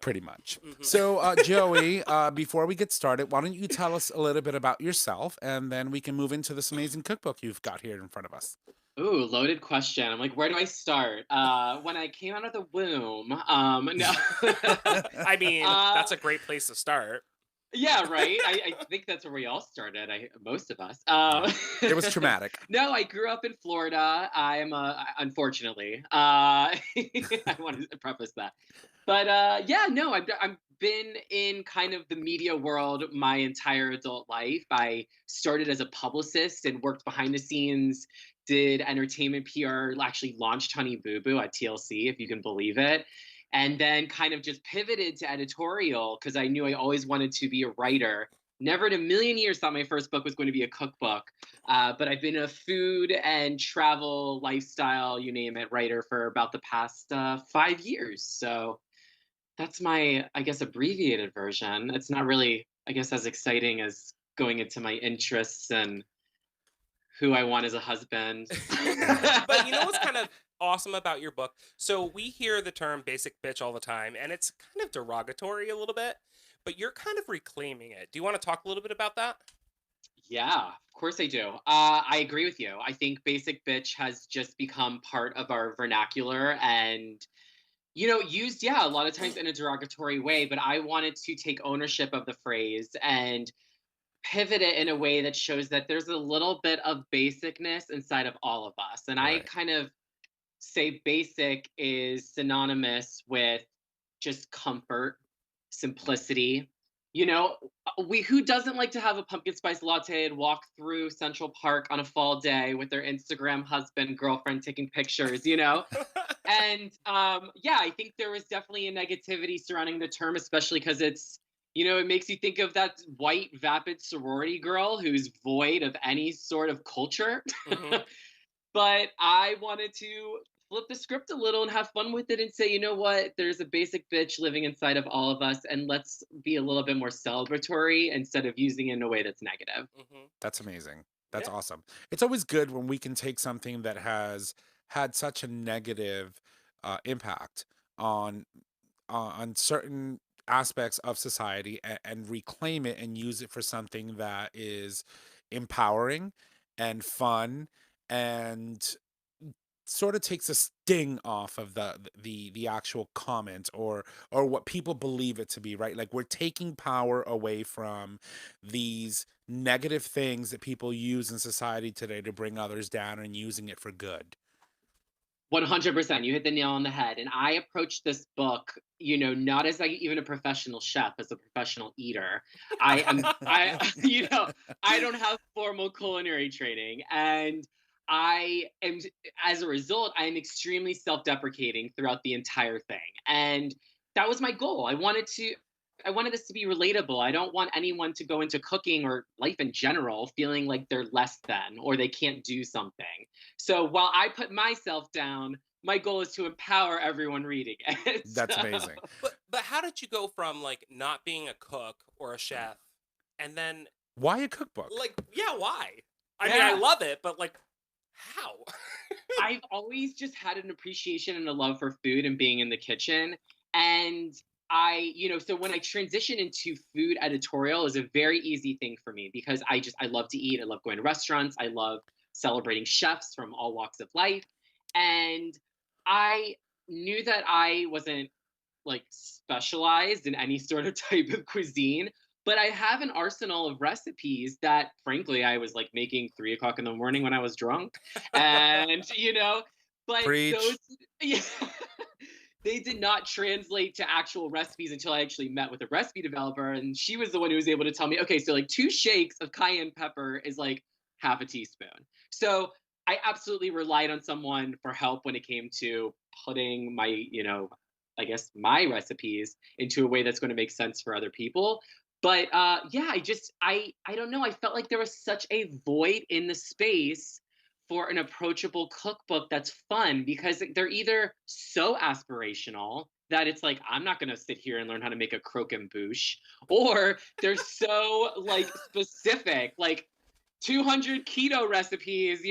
Pretty much. Mhm. So, Joey, before we get started, why don't you tell us a little bit about yourself, and then we can move into this amazing cookbook you've got here in front of us. Ooh, loaded question. I'm like, where do I start? When I came out of the womb, no. I mean, that's a great place to start. Yeah, right. I think that's where we all started. Most of us. It was traumatic. No, I grew up in Florida. I'm unfortunately. I wanted to preface that, but yeah, no, I've been in kind of the media world my entire adult life. I started as a publicist and worked behind the scenes. Did entertainment PR. Actually launched Honey Boo Boo at TLC, if you can believe it. And then kind of just pivoted to editorial because I knew I always wanted to be a writer. Never in a million years thought my first book was going to be a cookbook. But I've been a food and travel, lifestyle, you name it, writer for about the past 5 years. So that's my, I guess, abbreviated version. It's not really, I guess, as exciting as going into my interests and who I want as a husband. But you know what's kind of awesome about your book? So we hear the term basic bitch all the time, and it's kind of derogatory a little bit, but you're kind of reclaiming it. Do you want to talk a little bit about that? Yeah, of course I do. I agree with you. I think basic bitch has just become part of our vernacular and, used, yeah, a lot of times in a derogatory way, but I wanted to take ownership of the phrase and pivot it in a way that shows that there's a little bit of basicness inside of all of us. And I Right. kind of say basic is synonymous with just comfort, simplicity. Who doesn't like to have a pumpkin spice latte and walk through Central Park on a fall day with their Instagram husband, girlfriend taking pictures, And yeah, I think there was definitely a negativity surrounding the term, especially because it makes you think of that white, vapid sorority girl who's void of any sort of culture. Mhm. But I wanted to flip the script a little and have fun with it and say, you know what? There's a basic bitch living inside of all of us, and let's be a little bit more celebratory instead of using it in a way that's negative. Mhm. That's amazing. That's Yeah. awesome. It's always good when we can take something that has had such a negative impact on certain aspects of society and reclaim it and use it for something that is empowering and fun and sort of takes a sting off of the actual comment or what people believe it to be, right? Like we're taking power away from these negative things that people use in society today to bring others down and using it for good. 100%. You hit the nail on the head. And I approached this book, not as like even a professional chef, as a professional eater. I don't have formal culinary training. And I am, as a result, I am extremely self-deprecating throughout the entire thing. And that was my goal. I wanted this to be relatable. I don't want anyone to go into cooking or life in general feeling like they're less than or they can't do something. So while I put myself down, my goal is to empower everyone reading it. That's amazing. But how did you go from like not being a cook or a chef, and then Why a cookbook? like why? I mean, I Yeah. love it, but like how? I've always just had an appreciation and a love for food and being in the kitchen. And so when I transitioned into food editorial is a very easy thing for me because I love to eat. I love going to restaurants. I love celebrating chefs from all walks of life. And I knew that I wasn't like specialized in any sort of type of cuisine, but I have an arsenal of recipes that frankly I was like making 3 o'clock in the morning when I was drunk. And but Preach. those yeah, they did not translate to actual recipes until I actually met with a recipe developer. And she was the one who was able to tell me, okay, so like 2 shakes of cayenne pepper is like half a teaspoon. So I absolutely relied on someone for help when it came to putting my, I guess my recipes into a way that's going to make sense for other people. But yeah, I don't know. I felt like there was such a void in the space for an approachable cookbook that's fun, because they're either so aspirational that it's like, I'm not going to sit here and learn how to make a croquembouche, or they're so like specific, like 200 keto recipes,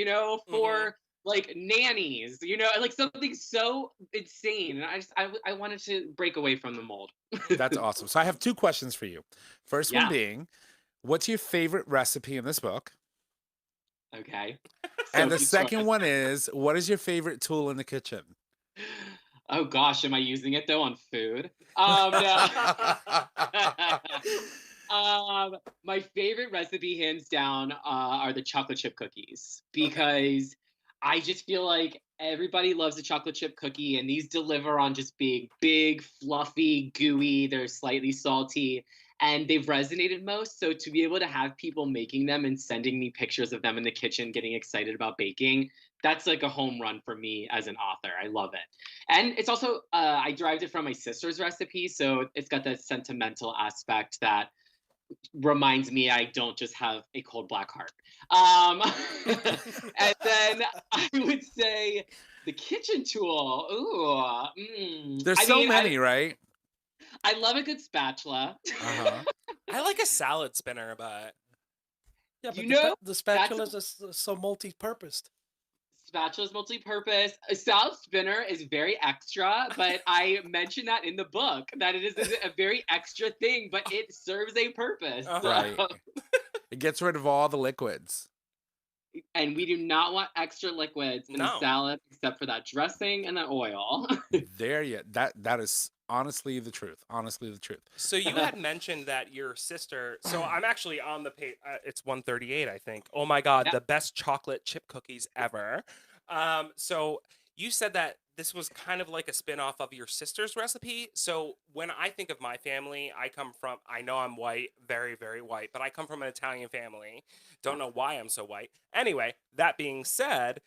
for like nannies, like something so insane. And I wanted to break away from the mold. That's awesome. So I have two questions for you. First one Yeah. being, what's your favorite recipe in this book? Okay. And the Sophie's second choice. one is, what is your favorite tool in the kitchen? Oh gosh, am I using it though on food? No. My favorite recipe, hands down, are the chocolate chip cookies, because I just feel like everybody loves a chocolate chip cookie, and these deliver on just being big, fluffy, gooey. They're slightly salty, and they've resonated most. So to be able to have people making them and sending me pictures of them in the kitchen, getting excited about baking, that's like a home run for me as an author. I love it. And it's also, I derived it from my sister's recipe. So it's got that sentimental aspect that reminds me I don't just have a cold black heart. And then I would say the kitchen tool. There's many, right? I love a good spatula. Uh-huh. I like a salad spinner, but Yeah, but You know, the spatulas are so multi-purposed. Spatula's multi-purpose. A salad spinner is very extra, but I mentioned that in the book, that it is a very extra thing, but it serves a purpose. Right. It gets rid of all the liquids. And we do not want extra liquids in a No. salad, except for that dressing and the oil. That is honestly the truth. Honestly the truth. So you had mentioned that your sister. So I'm actually on the page. It's 138, I think. Oh my God, Yep. the best chocolate chip cookies ever. So you said that this was kind of like a spin-off of your sister's recipe. So when I think of my family, I know I'm white, very, very white, but I come from an Italian family. Don't know why I'm so white. Anyway, that being said,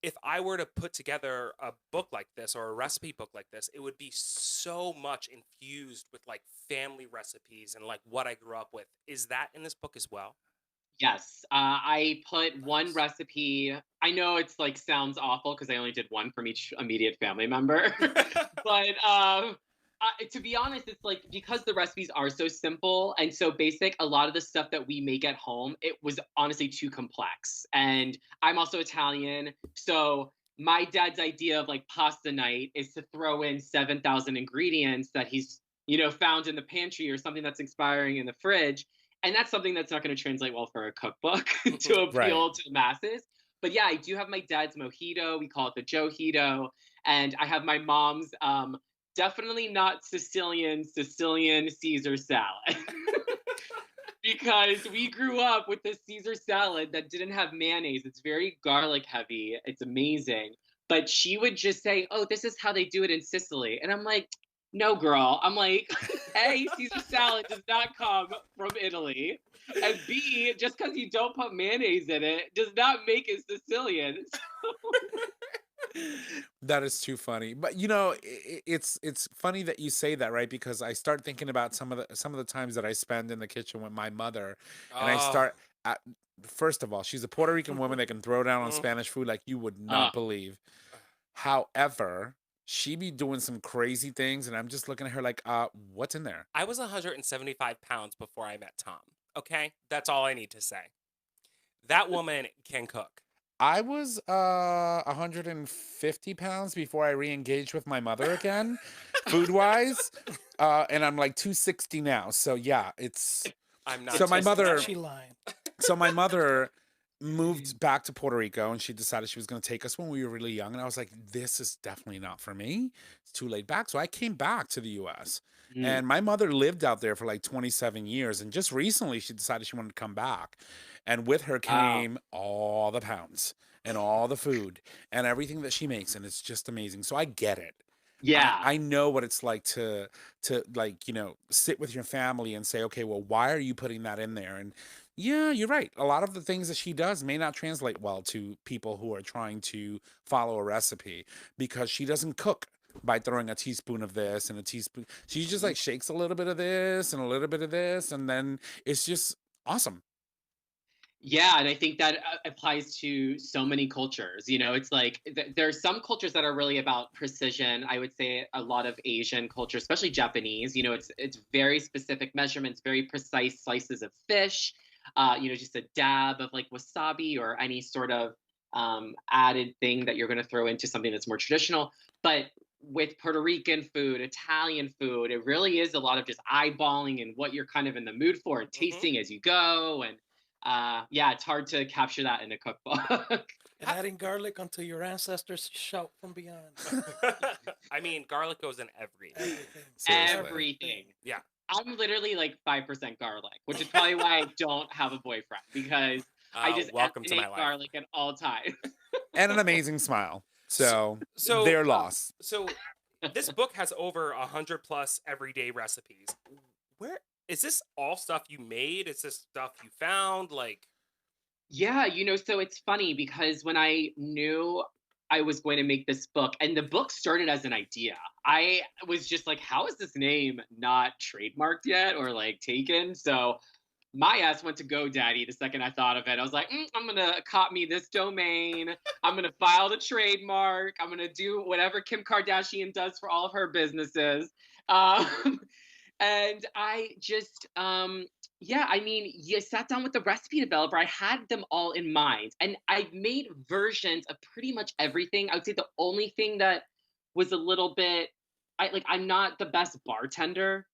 if I were to put together a book like this or a recipe book like this, it would be so much infused with like family recipes and like what I grew up with. Is that in this book as well? Yes, I put one recipe. I know it's like sounds awful because I only did one from each immediate family member, but to be honest, it's like, because the recipes are so simple and so basic, a lot of the stuff that we make at home, it was honestly too complex. And I'm also Italian, so my dad's idea of like pasta night is to throw in 7,000 ingredients that he's found in the pantry or something that's expiring in the fridge. And that's something that's not going to translate well for a cookbook to appeal to the masses. But yeah, I do have my dad's mojito. We call it the Joe-hito. And I have my mom's definitely not Sicilian Caesar salad. Because we grew up with this Caesar salad that didn't have mayonnaise. It's very garlic heavy. It's amazing. But she would just say, oh, this is how they do it in Sicily. And I'm like, no, girl. I'm like, A, Caesar salad does not come from Italy. And B, just because you don't put mayonnaise in it does not make it Sicilian. That is too funny. But it's funny that you say that, right? Because I start thinking about some of the times that I spend in the kitchen with my mother, and I start first of all, she's a Puerto Rican woman that can throw down on Spanish food like you would not believe. However, she be doing some crazy things, and I'm just looking at her like, what's in there? I was 175 pounds before I met Tom. Okay? That's all I need to say. That woman can cook. I was 150 pounds before I re-engaged with my mother again, food-wise, and I'm like 260 now. So yeah, it's. I'm not. So my mother. She lying. So my mother moved back to Puerto Rico, and she decided she was going to take us when we were really young. And I was like, this is definitely not for me. It's too laid back. So I came back to the U.S. And my mother lived out there for like 27 years. And just recently, she decided she wanted to come back. And with her came all the pounds and all the food and everything that she makes. And it's just amazing. So I get it. Yeah. I know what it's like to like, sit with your family and say, okay, well, why are you putting that in there? And Yeah, you're right. A lot of the things that she does may not translate well to people who are trying to follow a recipe because she doesn't cook by throwing a teaspoon of this and a teaspoon. She just like shakes a little bit of this and a little bit of this, and then it's just awesome. Yeah, and I think that applies to so many cultures. You know, it's like there are some cultures that are really about precision. I would say a lot of Asian culture, especially Japanese, you know, it's very specific measurements, very precise slices of fish. You know, just a dab of like wasabi or any sort of added thing that you're going to throw into something that's more traditional. But with Puerto Rican food, Italian food, it really is a lot of just eyeballing and what you're kind of in the mood for and tasting as you go. And yeah, it's hard to capture that in a cookbook. And adding garlic until your ancestors shout from beyond. I mean, garlic goes in everything. Everything. Seriously. Everything. Yeah. I'm literally like 5% garlic, which is probably why I don't have a boyfriend, because I just welcome to my estimate life. garlic at all times. And an amazing smile. So, So their loss. So this book has over 100+ everyday recipes. Where is this all stuff you made? Is this stuff you found? Like, Yeah, you know, so it's funny because when I knew I was going to make this book, and the book started as an idea, I was just like, how is this name not trademarked yet or like taken? So my ass went to GoDaddy the second I thought of it. I was like, I'm going to cop me this domain. I'm going to file the trademark. I'm going to do whatever Kim Kardashian does for all of her businesses. Um, and I just, yeah, I mean, you sat down with the recipe developer. I had them all in mind, and I've made versions of pretty much everything. I would say the only thing that was a little bit, I'm not the best bartender.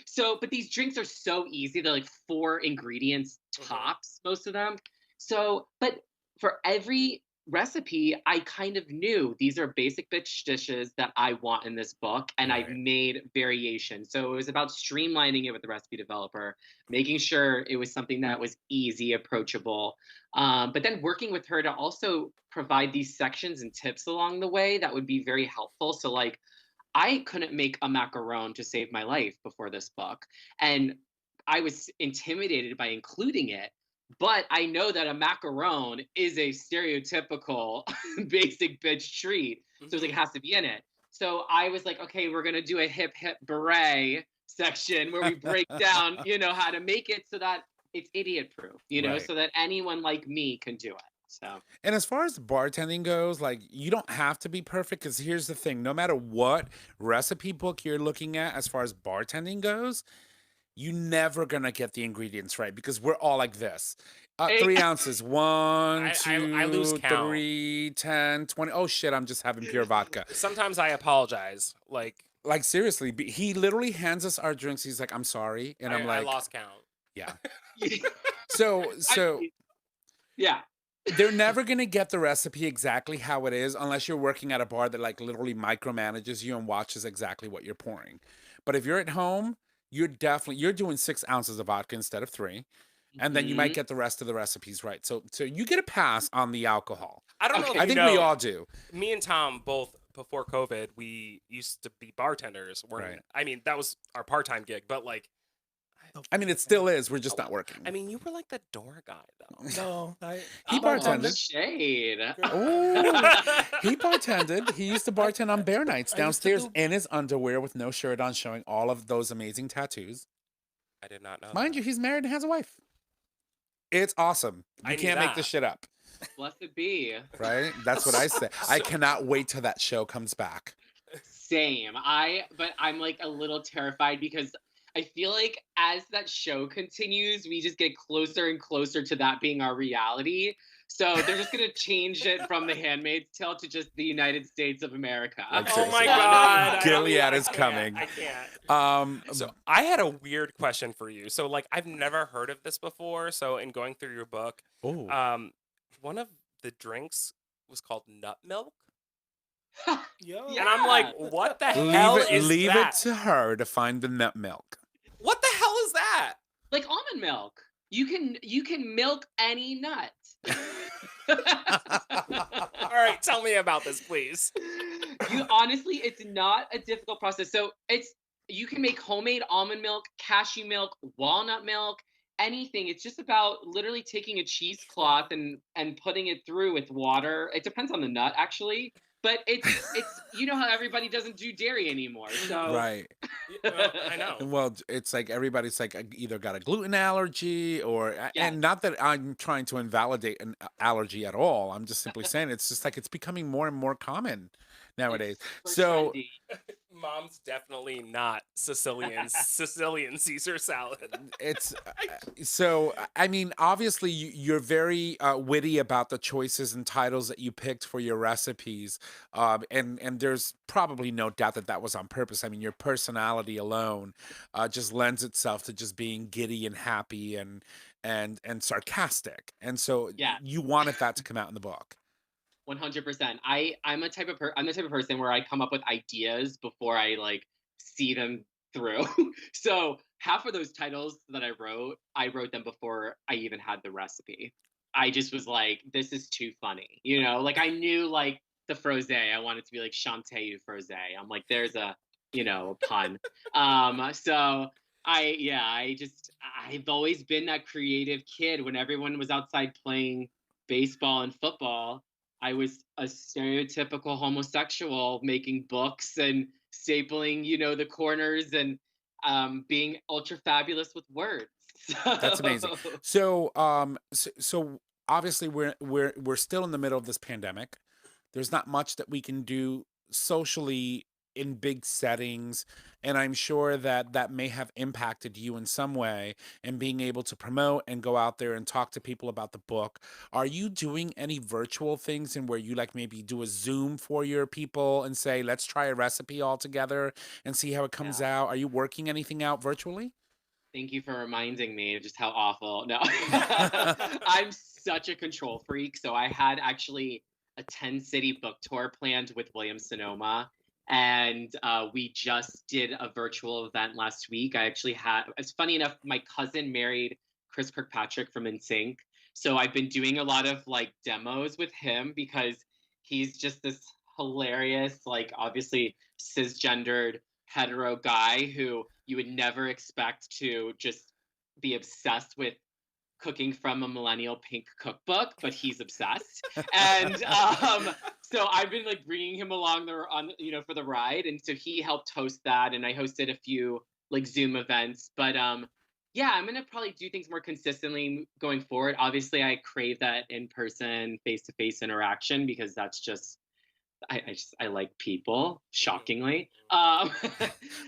So, but these drinks are so easy. They're like 4 ingredients tops, most of them. So, but for every recipe, I kind of knew these are basic bitch dishes that I want in this book, and I've Right. made variations. So it was about streamlining it with the recipe developer, making sure it was something that was easy, approachable, but then working with her to also provide these sections and tips along the way that would be very helpful. So like, I couldn't make a macaron to save my life before this book, and I was intimidated by including it. But I know that a macaron is a stereotypical basic bitch treat, so it's like it has to be in it. So I was like, okay, we're gonna do a hip hip beret section where we break down, you know, how to make it so that it's idiot proof, you know, Right. so that anyone like me can do it. So And as far as bartending goes, like you don't have to be perfect because here's the thing: no matter what recipe book you're looking at, as far as bartending goes, you're never gonna get the ingredients right because we're all like this. 3 ounces, 1, I lose 2, count. 3, 10, 20. Oh shit! I'm just having pure vodka. sometimes I apologize. Like seriously, he literally hands us our drinks. He's like, "I'm sorry," and I'm I like, lost count. "Yeah." So yeah. they're never gonna get the recipe exactly how it is unless you're working at a bar that like literally micromanages you and watches exactly what you're pouring. But if you're at home, you're doing 6 ounces of vodka instead of 3, and then you might Mhm. get the rest of the recipes right. So you get a pass on the alcohol. I don't know. Okay. If I you think know, we all do. Me and Tom both before COVID, we used to be bartenders. Right. I mean, that was our part-time gig, but like, I mean, it still is. We're just not working. I mean, you were like the door guy though. No, He Oh, bartended. shade. Oh, he bartended. He used to bartend on Bear Nights I used to downstairs do- in his underwear with no shirt on, showing all of those amazing tattoos. I did not know. Mind you, he's married and has a wife. It's awesome. I You knew can't make that. this shit up, Blessed be. right? That's what I say. I cannot wait till that show comes back. Same. But I'm like a little terrified because I feel like as that show continues, we just get closer and closer to that being our reality. So they're just gonna change it from The Handmaid's Tale to just the United States of America. Like, Oh my seriously. God! Gilead I is can't, coming. I can't. So So I had a weird question for you. So like I've never heard of this before. So in going through your book, oh, one of the drinks was called nut milk, Yo. Yeah. and I'm like, what the hell is leave that? it to her to find the nut milk. What the hell is that? Like almond milk. You can milk any nut. All right, tell me about this, please. Honestly, it's not a difficult process. So you can make homemade almond milk, cashew milk, walnut milk, anything. It's just about literally taking a cheesecloth and putting it through with water. It depends on the nut, actually. But it's you know how everybody doesn't do dairy anymore. So Right. Well, I know. Well, it's like everybody's like either got a gluten allergy or, yeah, and not that I'm trying to invalidate an allergy at all. I'm just simply saying it's just like it's becoming more and more common nowadays. it's So trendy. Mom's definitely not Sicilian. Sicilian Caesar salad. it's so I mean, obviously you're very witty about the choices and titles that you picked for your recipes, and there's probably no doubt that that was on purpose. I mean, your personality alone just lends itself to just being giddy and happy and sarcastic, and so Yeah. you wanted that to come out in the book. 100%. I'm the type of person where I come up with ideas before I like see them through. So half of those titles that I wrote them before I even had the recipe. I just was like, this is too funny, you know. Like I knew like the frosé. I wanted to be like Chanteyu frosé. I'm like, there's a a pun. So I've always been that creative kid. When everyone was outside playing baseball and football, I was a stereotypical homosexual making books and stapling, the corners and being ultra fabulous with words. That's amazing. So obviously we're still in the middle of this pandemic. There's not much that we can do socially in big settings, and I'm sure that that may have impacted you in some way and being able to promote and go out there and talk to people about the book. Are you doing any virtual things in where you like maybe do a Zoom for your people and say, let's try a recipe all together and see how it comes Yeah. out? Are you working anything out virtually? Thank you for reminding me of just how awful. No, I'm such a control freak. So I had actually a 10-city book tour planned with William Sonoma. And we just did a virtual event last week. It's funny enough, my cousin married Chris Kirkpatrick from NSYNC. So I've been doing a lot of like demos with him because he's just this hilarious, like obviously cisgendered hetero guy who you would never expect to just be obsessed with cooking from a millennial pink cookbook, but he's obsessed. And so I've been like bringing him along for the ride, and so he helped host that, and I hosted a few like Zoom events. But yeah, I'm gonna probably do things more consistently going forward. Obviously, I crave that in-person, face-to-face interaction because that's just I like people. Shockingly, We I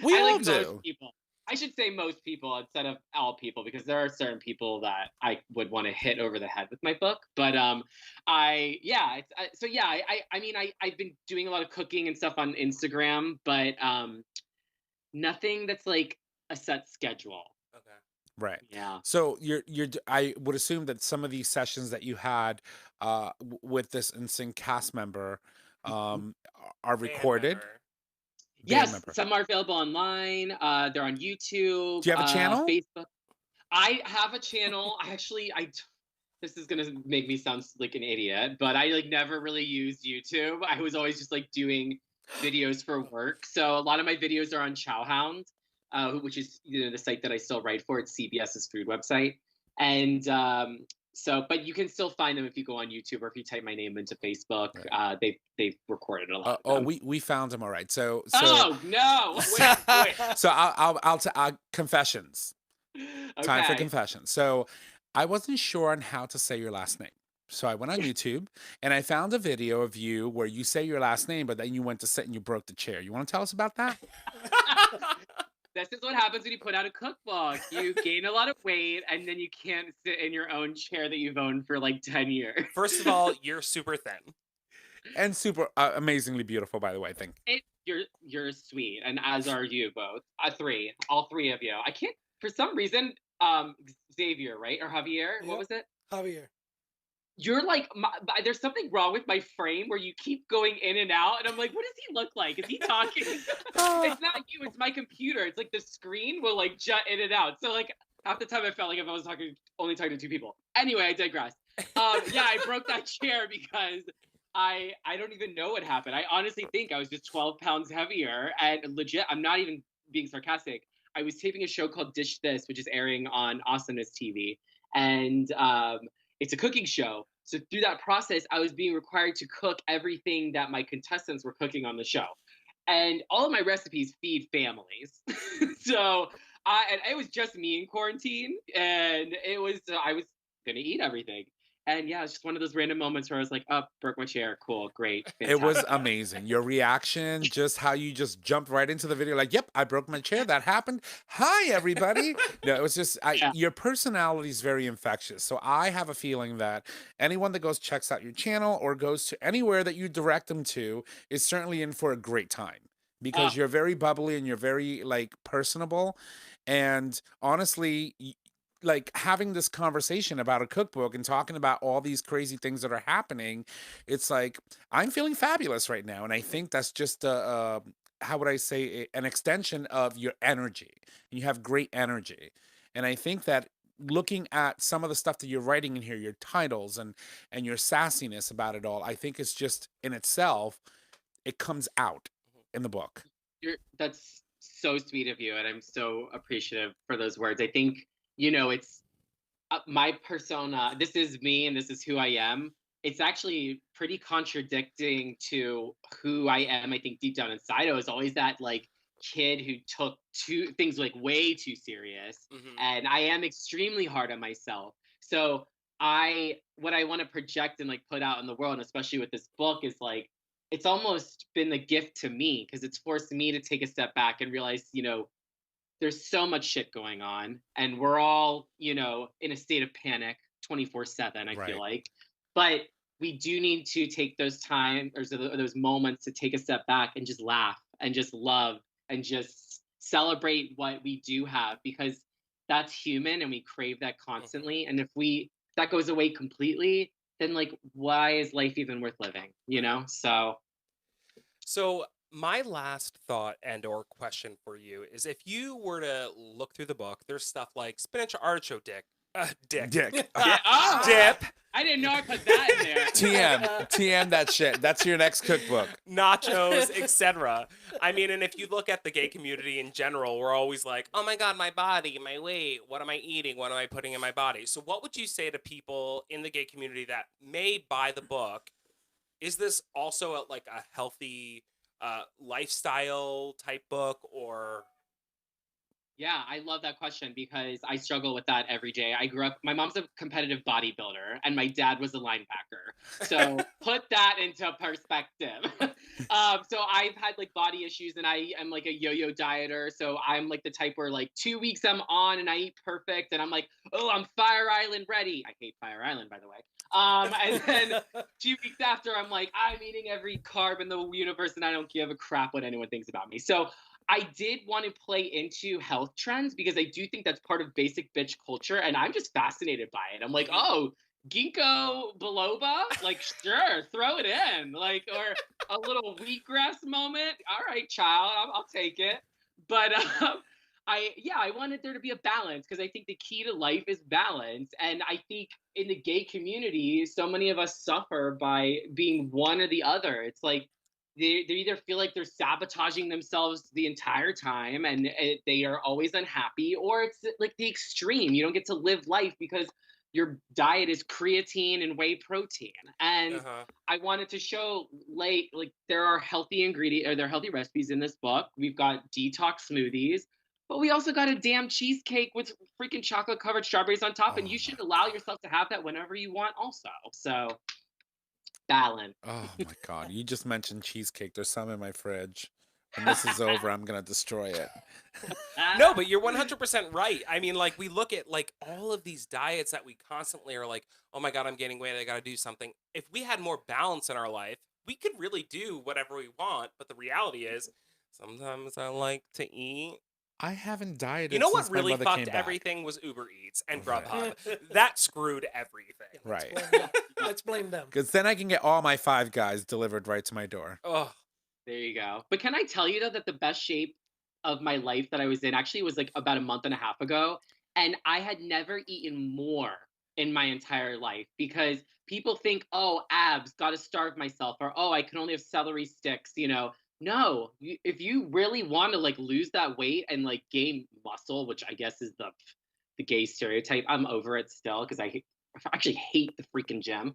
all like do. most people. I should say most people instead of all people because there are certain people that I would want to hit over the head with my book. But I've been doing a lot of cooking and stuff on Instagram, but nothing that's like a set schedule. Okay. Right. Yeah. So I would assume that some of these sessions that you had with this NSYNC cast member are recorded. Member. Yes, member. some are available online. They're on YouTube. Do you have a channel? Facebook. I have a channel. This is gonna make me sound like an idiot, but I like never really used YouTube. I was always just like doing videos for work. So a lot of my videos are on Chowhound, which is the site that I still write for. It's CBS's food website, and but you can still find them if you go on YouTube or if you type my name into Facebook. Right. They've recorded a lot. We found them all right. So oh no! Wait. So I'll confessions. Okay. Time for confessions. So I wasn't sure on how to say your last name. So I went on YouTube and I found a video of you where you say your last name, but then you went to sit and you broke the chair. You want to tell us about that? This is what happens when you put out a cookbook. You gain a lot of weight, and then you can't sit in your own chair that you've owned for like 10 years. First of all, you're super thin. And super amazingly beautiful, by the way. You're sweet, and as are you both. All three of you. I can't, for some reason, Xavier, right? Or Javier? Yep. What was it? Javier. You're like, there's something wrong with my frame where you keep going in and out. And I'm like, what does he look like? Is he talking? It's not you, it's my computer. It's like the screen will like jut in and out. So like half the time I felt like if I was only talking to two people. Anyway, I digress. I broke that chair because I don't even know what happened. I honestly think I was just 12 pounds heavier, and legit, I'm not even being sarcastic. I was taping a show called Dish This, which is airing on Awesomeness TV, and it's a cooking show. So through that process, I was being required to cook everything that my contestants were cooking on the show, and all of my recipes feed families. So and it was just me in quarantine, and it was I was gonna eat everything. And yeah, it's just one of those random moments where I was like, "Oh, broke my chair. Cool, great, It was fantastic." amazing. Your reaction, just how you just jumped right into the video, like, "Yep, I broke my chair. That happened. Hi, everybody." No, it was just Yeah. your personality is very infectious. So I have a feeling that anyone that goes checks out your channel or goes to anywhere that you direct them to is certainly in for a great time because you're very bubbly and you're very like personable. And honestly, like having this conversation about a cookbook and talking about all these crazy things that are happening, it's like I'm feeling fabulous right now, and I think that's just how would I say an extension of your energy. You have great energy, and I think that looking at some of the stuff that you're writing in here, your titles and your sassiness about it all, I think it's just in itself, it comes out in the book. That's so sweet of you, and I'm so appreciative for those words. I think, you know, it's my persona. This is me, and this is who I am. It's actually pretty contradicting to who I am. I think deep down inside, I was always that like kid who took things like way too serious, and I am extremely hard on myself. So what I want to project and like put out in the world, and especially with this book, is like it's almost been a gift to me because it's forced me to take a step back and realize, you know, there's so much shit going on and we're all, you know, in a state of panic 24/7, I feel like. But we do need to take those time or those moments to take a step back and just laugh and just love and just celebrate what we do have, because that's human and we crave that constantly. And if that goes away completely, then like why is life even worth living, you know? So my last thought and or question for you is, if you were to look through the book, there's stuff like spinach artichoke dip, Dick. dip, I didn't know I put that in there. TM that shit. That's your next cookbook. nachos, etc. I mean, and if you look at the gay community in general, we're always like, oh my God, my body, my weight, what am I eating? What am I putting in my body? So what would you say to people in the gay community that may buy the book? Is this also like a healthy lifestyle type book, or? Yeah, I love that question because I struggle with that every day. I grew up, my mom's a competitive bodybuilder and my dad was a linebacker. So put that into perspective. So I've had like body issues and I am like a yo-yo dieter. So I'm like the type where like 2 weeks I'm on and I eat perfect and I'm like, oh, I'm Fire Island ready. I hate Fire Island, by the way. And then 2 weeks after, I'm like, I'm eating every carb in the universe and I don't give a crap what anyone thinks about me. So I did want to play into health trends because I do think that's part of basic bitch culture, and I'm just fascinated by it. I'm like, oh, ginkgo biloba, like sure, throw it in, like, or a little wheatgrass moment. All right, child, I'll take it. But I wanted there to be a balance because I think the key to life is balance, and I think in the gay community, so many of us suffer by being one or the other. It's like they either feel like they're sabotaging themselves the entire time and they are always unhappy, or it's like the extreme. You don't get to live life because your diet is creatine and whey protein. And I wanted to show like there are healthy ingredients or there are healthy recipes in this book. We've got detox smoothies, but we also got a damn cheesecake with freaking chocolate covered strawberries on top. And you should allow yourself to have that whenever you want also. So balance. Oh my God. You just mentioned cheesecake. There's some in my fridge. When this is over, I'm going to destroy it. No, but you're 100% right. I mean, like, we look at like all of these diets that we constantly are like, oh my God, I'm gaining weight, I got to do something. If we had more balance in our life, we could really do whatever we want. But the reality is, sometimes I like to eat. I haven't dieted. You know what since my really mother fucked came back. everything was Uber Eats and Grubhub. That screwed everything. Right. Let's blame them. Because then I can get all my Five Guys delivered right to my door. Oh, there you go. But can I tell you though that the best shape of my life that I was in actually was like about a month and a half ago, and I had never eaten more in my entire life, because people think, oh, abs, got to starve myself, or oh, I can only have celery sticks, you know. no, if you really want to like lose that weight and like gain muscle, which I guess is the gay stereotype, I'm over it still because I actually hate the freaking gym.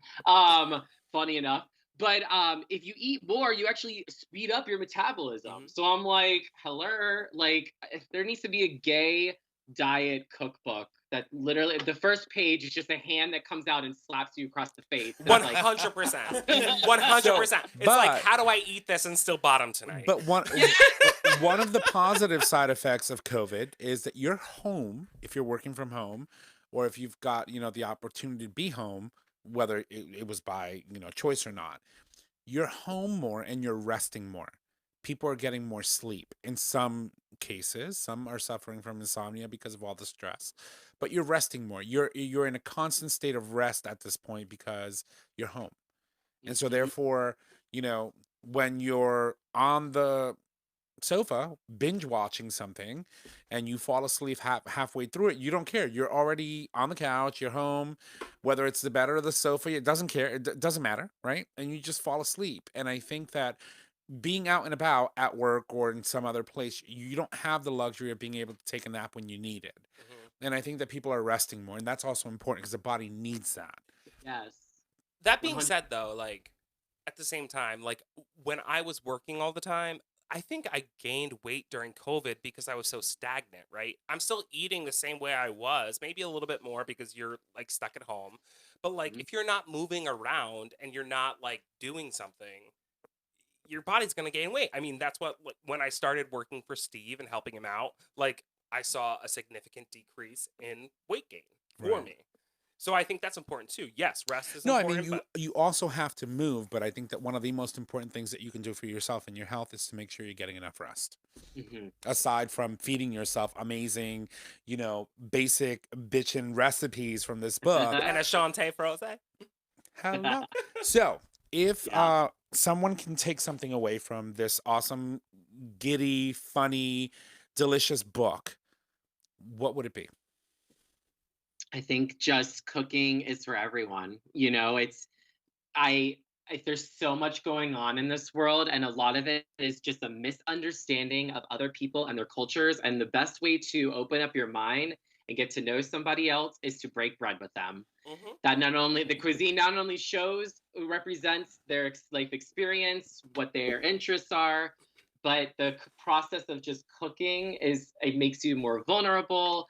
Funny enough. But if you eat more, you actually speed up your metabolism. So I'm like, hello, like if there needs to be a gay diet cookbook that literally the first page is just a hand that comes out and slaps you across the face. 100%. 100%. It's like, but- how do I eat this and still bottom tonight? But one of the positive side effects of COVID is that you're home, if you're working from home, or if you've got, the opportunity to be home, whether it was by, choice or not, you're home more and you're resting more. People are getting more sleep. In some cases, some are suffering from insomnia because of all the stress, but you're resting more. You're in a constant state of rest at this point because you're home. And so therefore, when you're on the sofa binge watching something and you fall asleep halfway through it, you don't care. You're already on the couch, you're home, whether it's the bed or the sofa, it doesn't care. It doesn't matter, right? And you just fall asleep. And I think that being out and about at work or in some other place, you don't have the luxury of being able to take a nap when you need it. And I think that people are resting more, and that's also important because the body needs that. Yes. That being said, though, like, at the same time, like, when I was working all the time, I think I gained weight during COVID because I was so stagnant, right? I'm still eating the same way I was, maybe a little bit more because you're, like, stuck at home. But, like, if you're not moving around and you're not, like, doing something, your body's going to gain weight. I mean, that's what, like, when I started working for Steve and helping him out, like, I saw a significant decrease in weight gain for Right. me. So I think that's important too. Yes, rest is No, I important. mean, you also have to move, but I think that one of the most important things that you can do for yourself and your health is to make sure you're getting enough rest. Aside from feeding yourself amazing, basic bitchin' recipes from this book. And a Shantae Froze. Hello. So, if someone can take something away from this awesome, giddy, funny, delicious book, what would it be? I think just cooking is for everyone. There's so much going on in this world, and a lot of it is just a misunderstanding of other people and their cultures. And the best way to open up your mind and get to know somebody else is to break bread with them. That the cuisine not only represents their life experience, what their interests are, but the process of just cooking it makes you more vulnerable.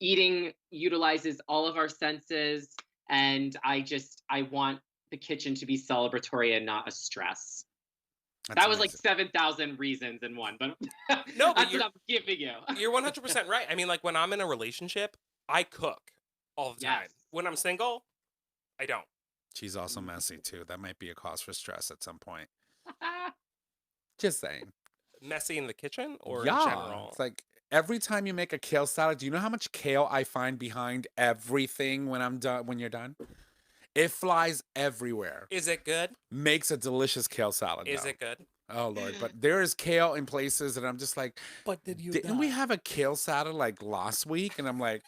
Eating utilizes all of our senses, and I want the kitchen to be celebratory and not a stress. That was like 7,000 reasons in one, but No, but that's what I'm giving you. You're 100% right. I mean, like, when I'm in a relationship, I cook all the time. Yes. When I'm single, I don't. She's also messy too. That might be a cause for stress at some point. Just saying. Messy in the kitchen or in general? It's like every time you make a kale salad, do you know how much kale I find behind everything when I'm done? When you're done, it flies everywhere. Is it good? Makes a delicious kale salad. Is though. it good? Oh Lord, but there is kale in places that I'm just like, But didn't we have a kale salad like last week? And I'm like,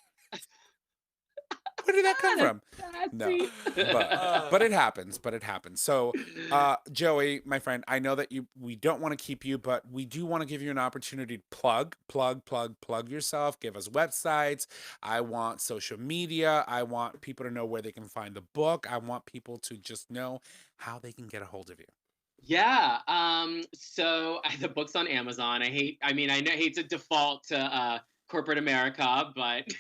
where did that come from? No, but it happens. So, Joey, my friend, I know that we don't want to keep you, but we do want to give you an opportunity to plug yourself. Give us websites. I want social media. I want people to know where they can find the book. I want people to just know how they can get a hold of you. Yeah. So the book's on Amazon. I hate to default to corporate America, but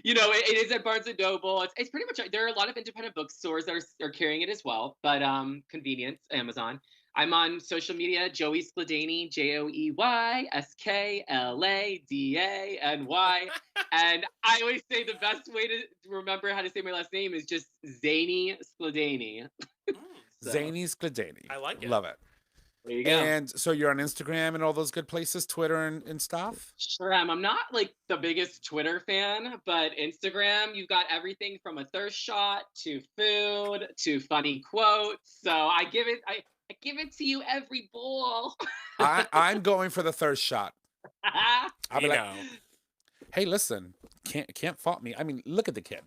it is at Barnes and Noble. It's pretty much, there are a lot of independent bookstores that are carrying it as well, but convenience, Amazon. I'm on social media, Joey Skladany, JoeySkladany, and I always say the best way to remember how to say my last name is just Zany Skladany. Zany Skladany. I like it. Love it. There you go. And so you're on Instagram and all those good places, Twitter and stuff? Sure am. I'm not like the biggest Twitter fan, but Instagram, you've got everything from a thirst shot to food to funny quotes. So I give it to you every bowl. I'm going for the thirst shot. I'll be You like, know. hey, listen, can't fault me. I mean, look at the kid.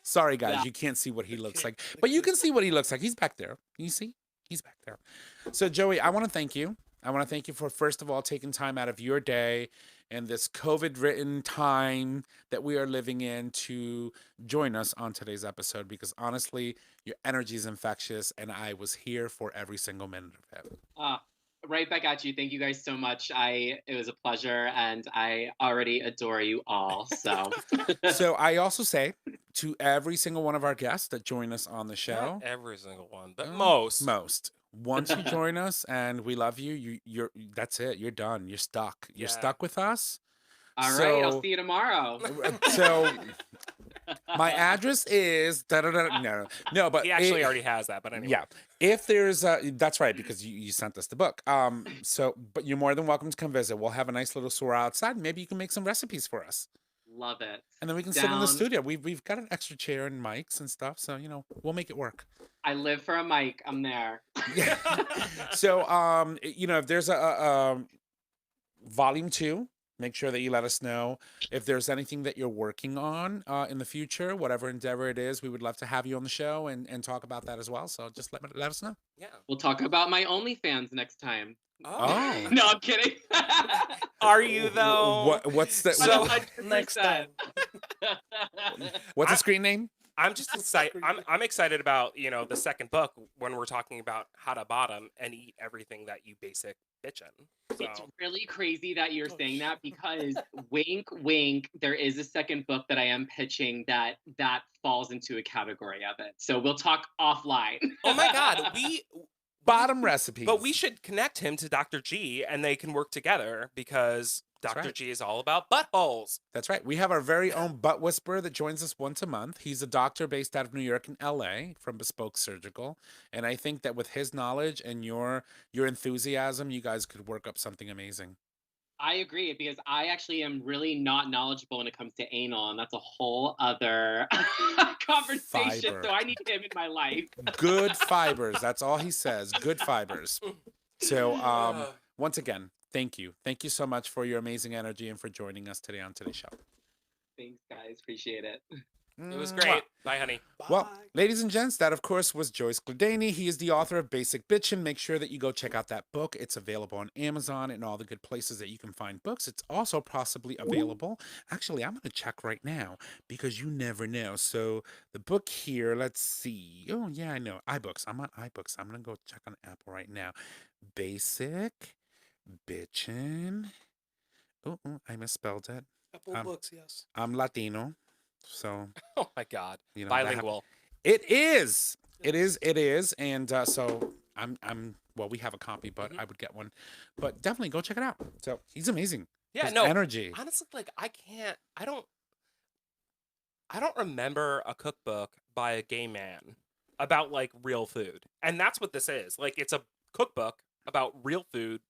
Sorry, guys, Yeah. you can't see what he looks like, but you can see what he looks like. He's back there. You see? He's back there. So, Joey, I want to thank you I want to thank you for, first of all, taking time out of your day and this COVID-ridden time that we are living in to join us on today's episode, because honestly, your energy is infectious, and I was here for every single minute of it. Right back at you. Thank you guys so much. It was a pleasure, and I already adore you all. So, So I also say to every single one of our guests that join us on the show, Not every single one, but well, most. once you join us and we love you, you're that's it. You're done. You're stuck. You're Yeah. stuck with us. all right, I'll So- see you tomorrow. So my address is no, but He actually already has that, but anyway. yeah. If there's that's right, because you sent us the book. So but you're more than welcome to come visit. We'll have a nice little store outside. Maybe you can make some recipes for us. Love it. And then we can sit in the Down. studio. We've got an extra chair and mics and stuff, so we'll make it work. I live for a mic. I'm there. Yeah. So if there's a volume 2, make sure that you let us know. If there's anything that you're working on in the future, whatever endeavor it is, we would love to have you on the show and talk about that as well. So just let us know. Yeah. We'll talk about my OnlyFans next time. Oh. No, I'm kidding. Are you though? What's the So- 100%. Next time. what's the screen name? I'm just excited. I'm excited about the second book when we're talking about how to bottom and eat everything that you basic bitchin. It's So really crazy that you're saying that, because wink, wink, there is a second book that I am pitching that falls into a category of it. So we'll talk offline. oh my god, Bottom recipes. but we should connect him to Dr. G and they can work together because That's Dr. right. G is all about buttholes. That's right. We have our very own butt whisperer that joins us once a month. He's a doctor based out of New York and LA from Bespoke Surgical. And I think that with his knowledge and your enthusiasm, you guys could work up something amazing. I agree, because I actually am really not knowledgeable when it comes to anal, and that's a whole other conversation. Fiber. So I need him in my life. Good fibers. That's all he says. Good fibers. So once again, thank you. Thank you so much for your amazing energy and for joining us today on today's show. Thanks, guys. Appreciate it. It was Mwah. great. Bye, honey. Well, Bye. ladies and gents, that of course was Joey Skladany. He is the author of Basic Bitchen. Make sure that you go check out that book. It's available on Amazon and all the good places that you can find books. It's also possibly available. Actually, I'm going to check right now because you never know. So the book here, let's see. Oh, yeah, I know. iBooks. I'm on iBooks. I'm going to go check on Apple right now. Basic Bitchen. Oh, I misspelled it. Apple Books, yes. I'm Latino. So, Oh my god. that Bilingual. it is. It is. And so I'm well, we have a copy, but I would get one. But definitely go check it out. So he's amazing. Yeah, His no. energy. Honestly, like I don't remember a cookbook by a gay man about like real food. And that's what this is. Like it's a cookbook about real food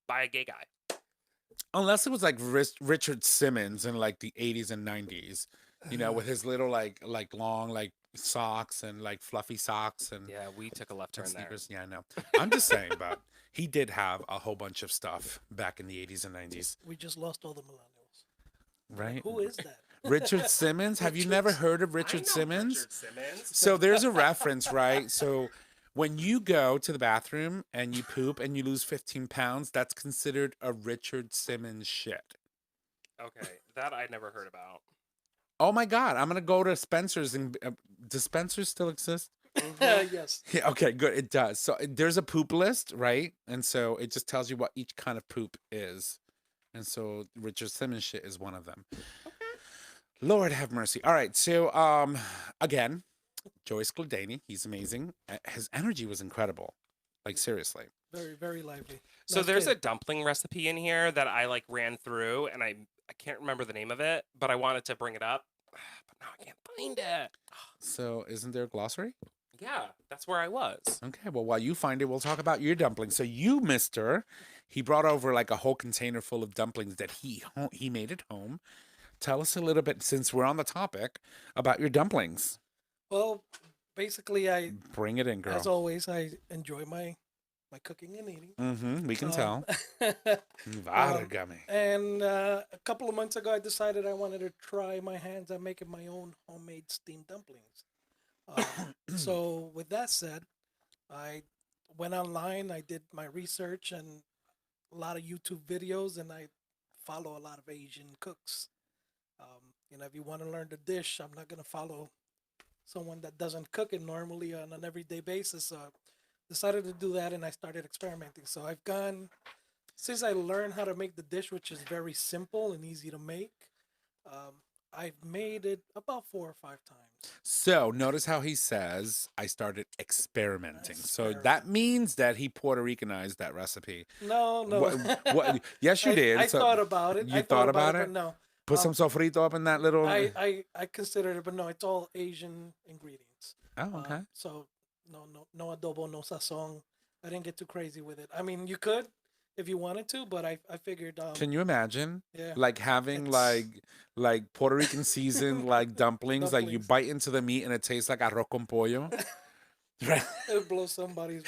by a gay guy. Unless it was like Richard Simmons in like the 80s and 90s, with his little like long like socks and like fluffy socks and Yeah, we took a left turn there. sneakers. Yeah, I know. I'm just saying, but he did have a whole bunch of stuff back in the 80s and 90s, We just lost all the millennials. right? Who is that? Richard Simmons? Have you never heard of Richard Simmons? Richard Simmons. So there's a reference, right? So when you go to the bathroom and you poop and you lose 15 pounds, that's considered a Richard Simmons shit. Okay, that I never heard about. Oh my God, I'm gonna go to Spencer's and does Spencer's still exist? Yes. Yeah, okay, good. It does. So there's a poop list, right? And so it just tells you what each kind of poop is. And so Richard Simmons shit is one of them. Lord have mercy. All right, so again, Joey Skladany, he's amazing. His energy was incredible. Like seriously. Very, very lively. So Nice there's kid. a dumpling recipe in here that I like ran through and I can't remember the name of it, but I wanted to bring it up. But now I can't find it. So isn't there a glossary? Yeah, that's where I was. Okay, well, while you find it, we'll talk about your dumplings. So you, mister, he brought over like a whole container full of dumplings that he made at home. Tell us a little bit, since we're on the topic, about your dumplings. Well, basically, I, Bring it in, girl. as always, I enjoy my cooking and eating. Mm-hmm. We can Um, tell. Vargame. And a couple of months ago, I decided I wanted to try my hands at making my own homemade steamed dumplings. So with that said, I went online. I did my research and a lot of YouTube videos, and I follow a lot of Asian cooks. If you want to learn the dish, I'm not gonna follow someone that doesn't cook it normally on an everyday basis. So I decided to do that, and I started experimenting. So I've gone since I learned how to make the dish, which is very simple and easy to make. Um, I've made it about 4 or 5 times. So notice how he says, I started experimenting. So that Experiment. means that he Puerto Ricanized that recipe. No, no. What, yes, you did. I So thought about it. you I thought about about it, it? but no. Put some sofrito up in that little. I considered it, but no, it's all Asian ingredients. Oh, okay. So no adobo, no sazon. I didn't get too crazy with it. I mean, you could if you wanted to, but I figured. Can you imagine? Yeah. Like having It's- like Puerto Rican seasoned like dumplings, like you Dumplings. bite into the meat and it tastes like arroz con pollo. Right. It blows somebody's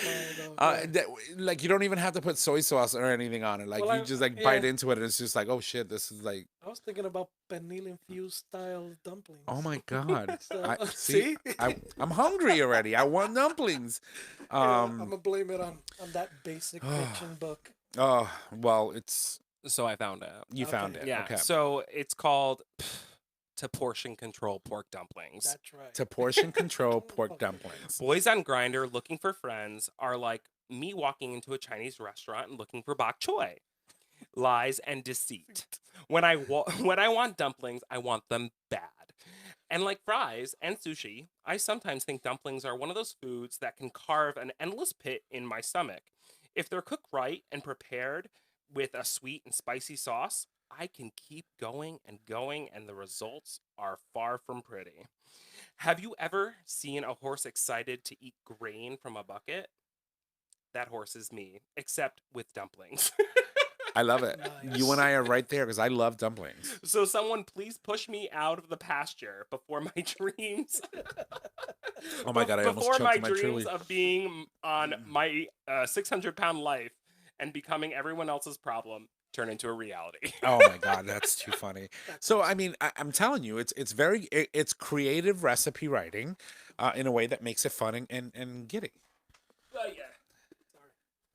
mind. Like you don't even have to put soy sauce or anything on it. Like Well, you just like yeah. bite into it and it's just like, oh shit, this is like, I was thinking about pernil infused style dumplings. oh my god. So, See, I'm hungry already. I want dumplings. I'm gonna blame it on that Basic Bitchen book. Oh well, it's So I found out. you found it. Yeah. Okay. So it's called To Portion Control Pork Dumplings. That's right. To portion control pork dumplings. Boys on Grinder looking for friends are like me walking into a Chinese restaurant and looking for bok choy. Lies and deceit. When I want dumplings, I want them bad. And like fries and sushi, I sometimes think dumplings are one of those foods that can carve an endless pit in my stomach. If they're cooked right and prepared with a sweet and spicy sauce, I can keep going, and the results are far from pretty. Have you ever seen a horse excited to eat grain from a bucket? That horse is me, except with dumplings. I love it. Nice. You and I are right there because I love dumplings. So someone please push me out of the pasture before my dreams. Oh my God, I almost before choked my on my dreams truly. of being on my 600-pound life and becoming everyone else's problem turn into a reality. Oh my God, that's too funny. So I mean, I'm telling you, it's creative recipe writing, in a way that makes it fun and giddy. Oh yeah.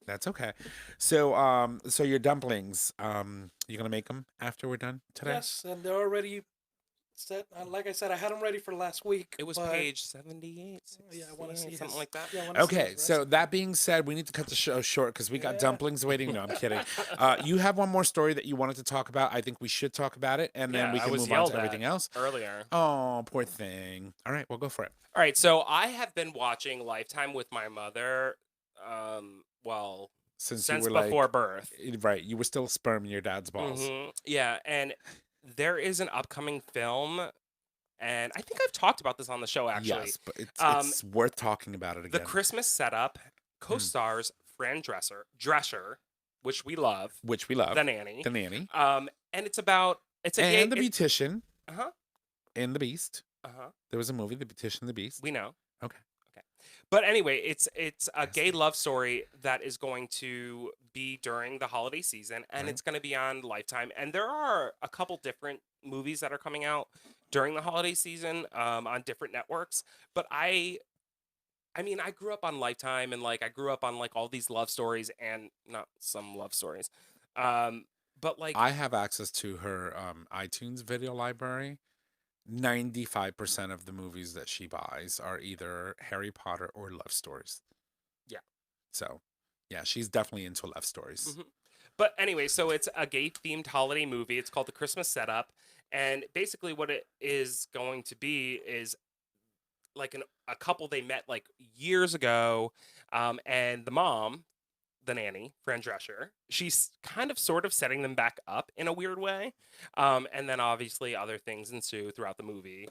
That's okay. So so your dumplings, you gonna make them after we're done today? Yes, and they're already set. Like I said, I had them ready for last week. It was but- page 78, Yeah, I want to 68, see something his- like that. Yeah, I wanna see Okay, his so recipe. that being said, we need to cut the show short because we got Yeah. dumplings waiting. No, I'm kidding. You have one more story that you wanted to talk about. I think we should talk about it, and then Yeah, we I can was move on yelled to everything at else. earlier. Oh, poor thing. All right, well, go for it. All right, so I have been watching Lifetime with my mother, well, Since since you were before birth. right, you were still sperm in your dad's balls. Yeah, and there is an upcoming film, and I think I've talked about this on the show actually. Yes, but Um, it's worth talking about it The again. Christmas Setup co-stars Fran Drescher, which we love, Which we love. the nanny. The nanny. And it's about it's a And gay, the beautician. uh-huh, And the beast. uh-huh. There was a movie, The Beautician and the Beast. We know. Okay. But anyway, it's a gay love story that is going to be during the holiday season, and Right. it's going to be on Lifetime. And there are a couple different movies that are coming out during the holiday season, on different networks. But I mean, I grew up on Lifetime, and like I grew up on like all these love stories, and not some love stories, but like I have access to her iTunes video library. 95% of the movies that she buys are either Harry Potter or love stories. Yeah. So, yeah, she's definitely into love stories. Mhm. But anyway, so it's a gay themed holiday movie. It's called The Christmas Setup. And basically what it is going to be is like a couple they met like years ago. And the mom, the nanny, Fran Drescher, she's kind of sort of setting them back up in a weird way. And then obviously other things ensue throughout the movie.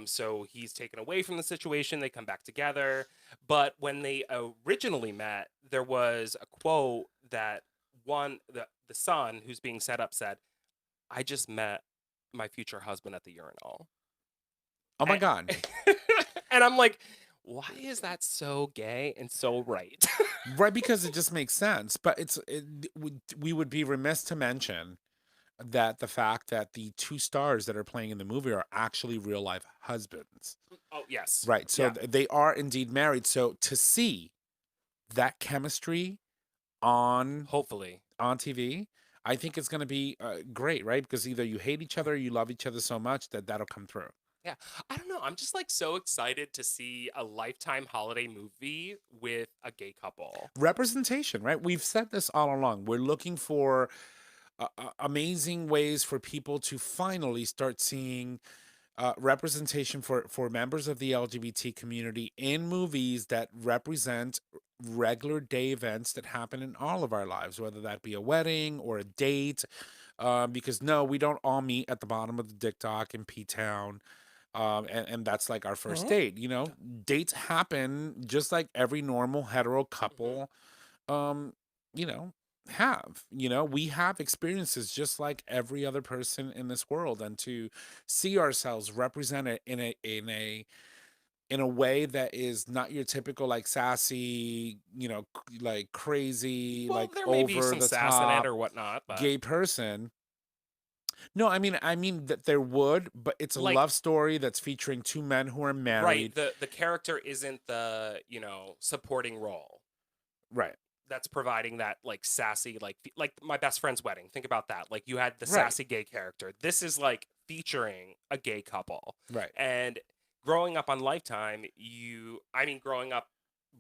So he's taken away from the situation. They come back together. But when they originally met, there was a quote that the son who's being set up said, "I just met my future husband at the urinal." Oh my And- God. And I'm like, why is that so gay and so right? Right, because it just makes sense. But we would be remiss to mention that the fact that the two stars that are playing in the movie are actually real life husbands. Oh, yes. Right. So Yeah. they are indeed married. So to see that chemistry on Hopefully. TV, I think it's going to be great, right? Because either you hate each other or you love each other so much that that'll come through. Yeah, I don't know. I'm just like so excited to see a Lifetime holiday movie with a gay couple. Representation, right? We've said this all along. We're looking for amazing ways for people to finally start seeing representation for members of the LGBT community in movies that represent regular day events that happen in all of our lives, whether that be a wedding or a date. Because no, we don't all meet at the bottom of the Dick Dock in P-Town. And that's like our first date. You know, dates happen just like every normal hetero couple, you know, we have experiences just like every other person in this world, and to see ourselves represented in a way that is not your typical like sassy, like crazy, Well, like there may be over some the sass in it top or whatnot, but gay person. No, I mean that there would, but it's a like, love story that's featuring two men who are right, married. the character isn't the, supporting role Right. that's providing that like sassy, like My Best Friend's Wedding. Think about that. Like you had the Right. sassy gay character. This is like featuring a gay couple. Right. And growing up on Lifetime, growing up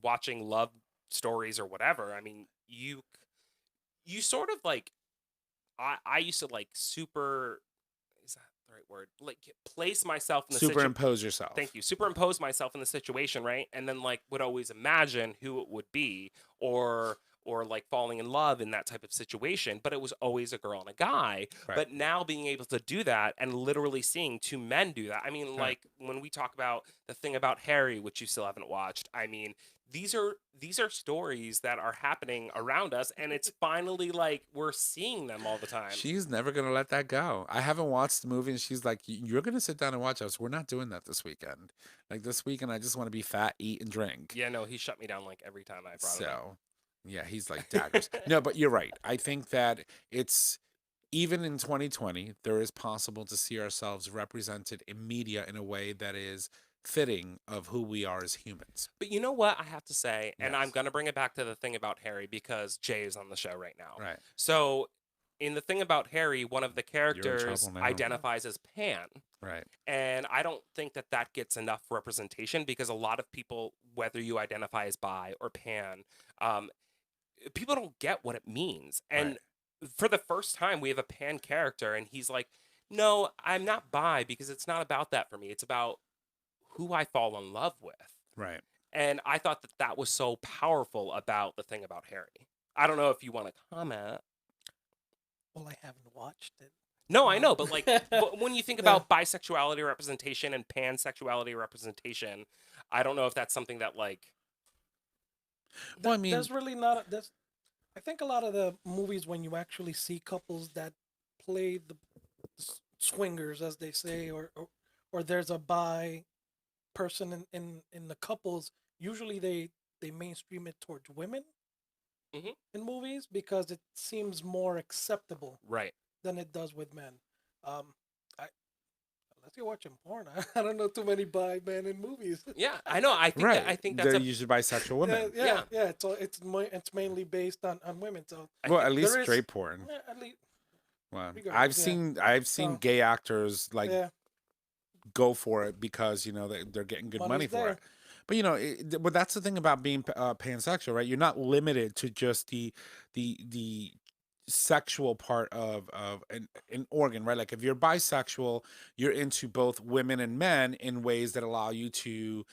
watching love stories or whatever, I mean, you sort of like, I used to like super, is that the right word? Like place myself in the situation. Superimpose yourself. Thank you. Superimpose myself in the situation, right? And then like would always imagine who it would be, or like falling in love in that type of situation, but it was always a girl and a guy. Right. But now being able to do that and literally seeing two men do that. I mean, Right. like when we talk about the thing about Harry, which you still haven't watched, I mean, these are stories that are happening around us, and it's finally like we're seeing them all the time. She's never gonna let that go. I haven't watched the movie, and she's like, "You're gonna sit down and watch us. We're not doing that this weekend. Like this weekend, I just want to be fat, eat, and drink." Yeah, no, he shut me down like every time I brought it up. So, yeah, he's like daggers. No, but you're right. I think that it's even in 2020, there is possible to see ourselves represented in media in a way that is fitting of who we are as humans. But you know what I have to say, and I'm Yes. going to bring it back to the thing about Harry because Jay is on the show right now. Right. So, in the thing about Harry, one of the characters trouble now. identifies as pan. Right. And I don't think that that gets enough representation because a lot of people, whether you identify as bi or pan, people don't get what it means. And for the first time, we have a pan character, and he's like, no, I'm not bi because it's not about that for me. It's about who I fall in love with. Right. And I thought that that was so powerful about the thing about Harry. I don't know if you want to comment. Well, I haven't watched it. No, I know, but like, but when you think Yeah. about bisexuality representation and pansexuality representation, I don't know if that's something that like. Well, I mean, There's really not. I think a lot of the movies when you actually see couples that play the swingers, as they say, or there's a bi person in the couples, usually they mainstream it towards women Mhm. in movies because it seems more acceptable Right. than it does with men. I unless you're watching porn, I don't know too many bi men in movies. Yeah, I know. I think right. I think that's they're a. usually bisexual women. Yeah. It's mainly based on women. So Well, at least there is- straight porn. yeah, at least Well, regardless, yeah. I've seen So- gay actors like yeah. go for it because they're getting good money Money's for there. it. But but that's the thing about being pansexual, right? You're not limited to just the sexual part of an organ, right? Like if you're bisexual, you're into both women and men in ways that allow you to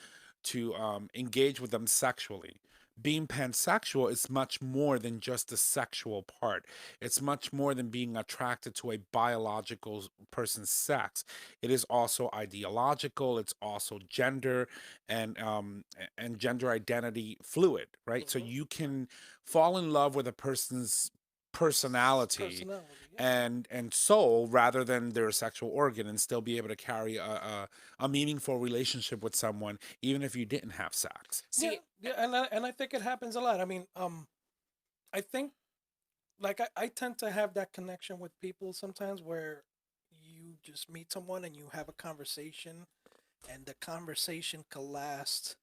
engage with them sexually. Being pansexual is much more than just the sexual part. It's much more than being attracted to a biological person's sex. It is also ideological. It's also gender and gender identity fluid, right? So Mhm. you can fall in love with a person's personality Personality. Yeah. and soul rather than their sexual organ, and still be able to carry a meaningful relationship with someone even if you didn't have sex. See, Yeah, and I think it happens a lot. I mean, I think like I tend to have that connection with people sometimes where you just meet someone and you have a conversation, and the conversation can last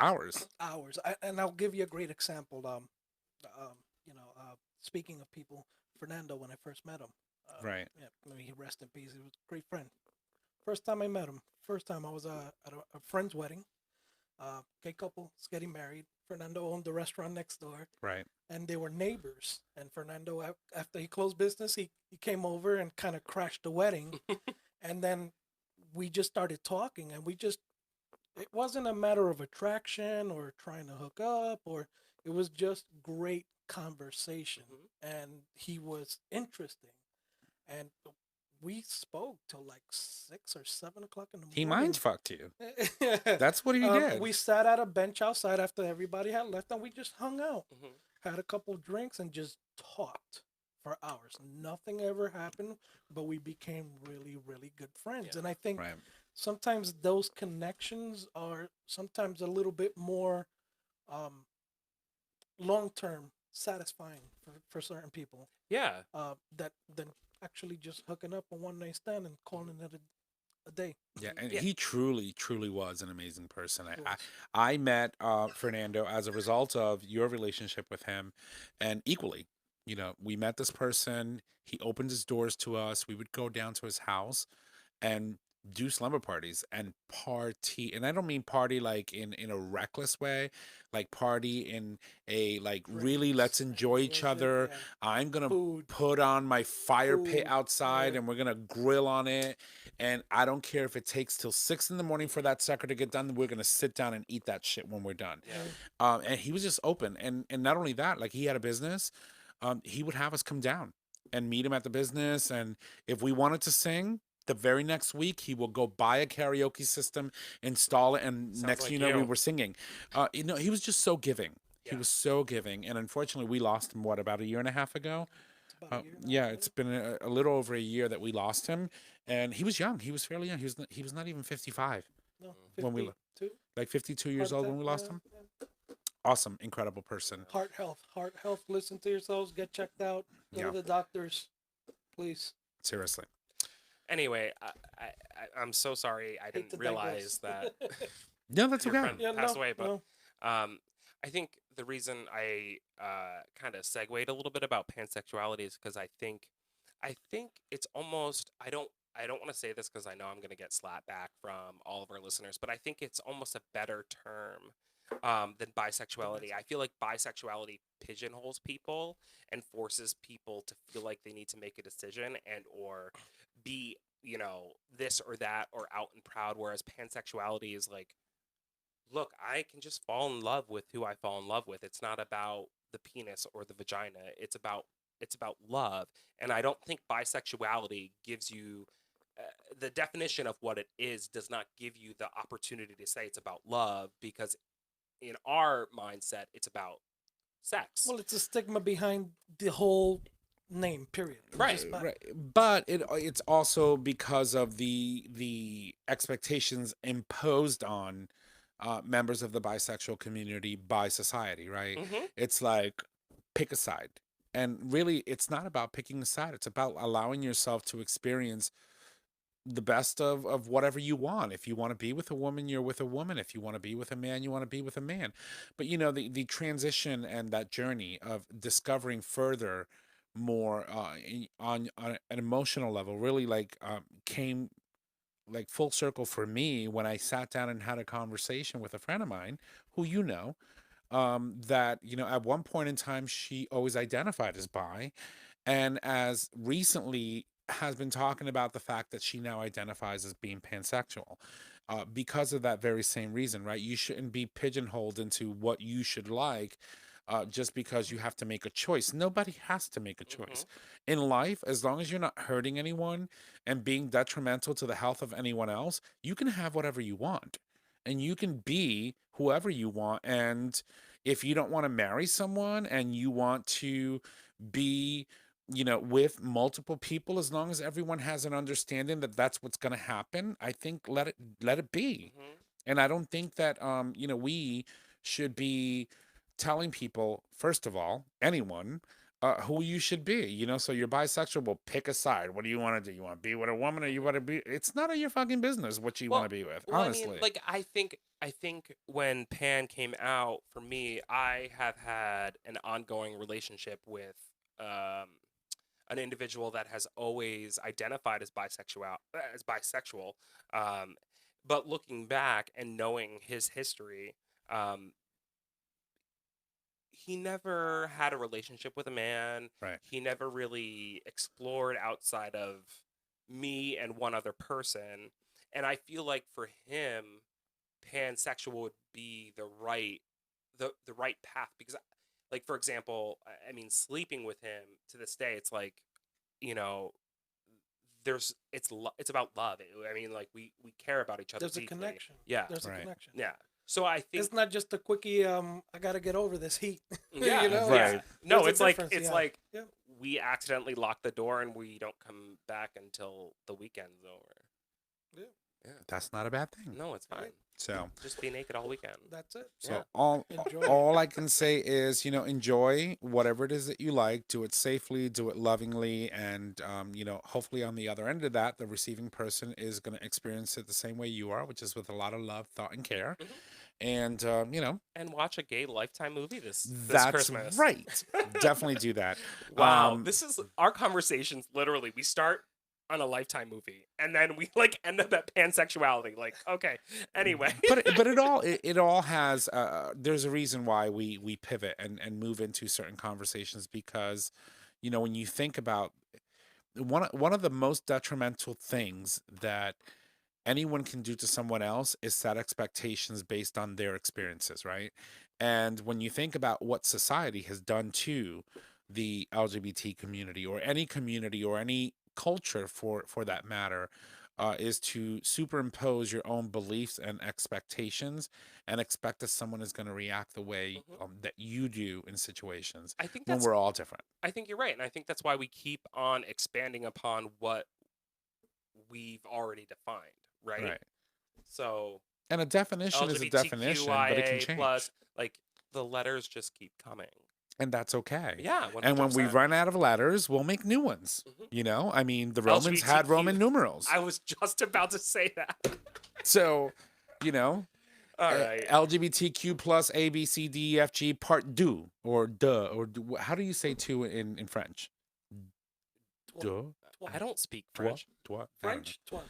hours. Hours. And I'll give you a great example. You know, speaking of people, Fernando, when I first met him, Right. yeah, may he rest in peace. He was a great friend. First time I met him, first time I was at a friend's wedding. Gay couple is getting married. Fernando owned the restaurant next door, Right. and they were neighbors. And Fernando, after he closed business, he came over and kind of crashed the wedding. And then we just started talking, and it wasn't a matter of attraction or trying to hook up, or it was just great conversation. And he was interesting. And we spoke till like 6 or 7 o'clock in the He morning. mind fucked you. That's what he did. We sat at a bench outside after everybody had left, and we just hung out, had a couple of drinks, and just talked for hours. Nothing ever happened, but we became really, really good friends. Yeah. And I think Right. sometimes those connections are sometimes a little bit more long-term satisfying for certain people. Yeah. That than actually just hooking up a one-night stand and calling it a day. Yeah, and Yeah. he truly, truly was an amazing person. He I, was. I met Fernando as a result of your relationship with him, and equally, we met this person. He opened his doors to us. We would go down to his house and do slumber parties and party. And I don't mean party like in a reckless way, like party in a like really let's Drinks, enjoy and each music, other. yeah. I'm gonna Food. put on my fire pit Food, outside yeah. and we're gonna grill on it. And I don't care if it takes till 6 a.m. for that sucker to get done. We're gonna sit down and eat that shit when we're done. Yeah. And he was just open. And not only that, like he had a business. He would have us come down and meet him at the business. And if we wanted to sing, the very next week he will go buy a karaoke system, install it, and Sounds next like thing you know, we you. were singing. He was just so giving. He Yeah. was so giving. And unfortunately, we lost him, about a year and a half ago? It's about a year now, Yeah, right? it's been a little over a year that we lost him. And he was young. He was fairly young. He was not even 55. No, When we 52. Like 52 years Heart old when attack, we lost yeah, him. yeah. Awesome, incredible person. Heart health. Listen to yourselves. Get checked out. Go Yeah. to the doctors, please. Seriously. Anyway, I'm so sorry. I Hate didn't to realize digress. that No, that's your okay. friend Yeah, passed no, away. But no. I think the reason I kind of segued a little bit about pansexuality is because I think it's almost I don't want to say this because I know I'm going to get slapped back from all of our listeners, but I think it's almost a better term than bisexuality. I feel like bisexuality pigeonholes people and forces people to feel like they need to make a decision and or be this or that or out and proud, whereas pansexuality is like, look, I can just fall in love with who I fall in love with. It's not about the penis or the vagina. It's about love. And I don't think bisexuality gives you the definition of what it is does not give you the opportunity to say it's about love, because in our mindset it's about sex. Well, it's a stigma behind the whole name. Period. It's Right, just Right, but it's also because of the expectations imposed on members of the bisexual community by society, right? Mhm. It's like pick a side, and really, it's not about picking a side. It's about allowing yourself to experience the best of whatever you want. If you want to be with a woman, you're with a woman. If you want to be with a man, you want to be with a man. But the transition and that journey of discovering further more on an emotional level really like came like full circle for me when I sat down and had a conversation with a friend of mine who that at one point in time she always identified as bi, and as recently has been talking about the fact that she now identifies as being pansexual, because of that very same reason, right? You shouldn't be pigeonholed into what you should like, just because you have to make a choice. Nobody has to make a choice in life. As long as you're not hurting anyone and being detrimental to the health of anyone else, you can have whatever you want and you can be whoever you want. And if you don't want to marry someone and you want to be with multiple people, as long as everyone has an understanding that that's what's going to happen, I think let it be. Mhm. And I don't think that we should be telling people, first of all, anyone, who you should be, you know. So you're bisexual, well, pick a side. What do you want to do? You want to be with a woman, or you want to be? It's none of your fucking business what you want to be with. Well, I Honestly, mean, like I think when Pan came out for me, I have had an ongoing relationship with an individual that has always identified as bisexual. Um, but looking back and knowing his history, um, he never had a relationship with a man. right? He never really explored outside of me and one other person. And I feel like for him, pansexual would be the right path because like for example, I mean sleeping with him to this day, it's like, you know, it's about love. I mean like we care about each other There's a deeply. connection. Yeah. There's a Right. connection. Yeah. So I think It's not just a quickie. I gotta get over this heat. yeah, You know? Right. yeah. No, There's a it's like difference, it's yeah. like Yeah. we accidentally lock the door and we don't come back until the weekend's over. That's not a bad thing. No, it's fine. So, Just be naked all weekend. That's it. so Yeah. all Enjoy. all I can say is, you know, enjoy whatever it is that you like. Do it safely, do it lovingly, and you know, hopefully on the other end of that, the receiving person is going to experience it the same way you are, which is with a lot of love, thought, and care. Mhm. And you know, And watch a gay Lifetime movie this that's Christmas. right. Definitely do that. Wow, Um, this is our conversations. Literally, we start on a Lifetime movie, and then we like end up at pansexuality. Like, okay, anyway. but it all has there's a reason why we pivot and move into certain conversations, because you know when you think about one of the most detrimental things that anyone can do to someone else is set expectations based on their experiences, right? And when you think about what society has done to the LGBT community, or any community, or any culture for that matter, is to superimpose your own beliefs and expectations and expect that someone is going to react the way Mhm. that you do in situations I think when that's. we're all different. I think you're right, and I think that's why we keep on expanding upon what we've already defined, right? Right. So And a definition is a definition, but it can LGBTQIA change. plus, like the letters just keep coming. And that's okay. Yeah, And when we 100%. run out of letters, we'll make new ones. Mhm. You know, I mean, the Romans had LGBTQ. Roman numerals. I was just about to say that. So, you know, All right. LGBTQ plus A, B, C, D, E, F, G, part deux, or duh, or how do you say two in French? Duh? I don't speak Toi? French, Toi? I don't know. French, toi.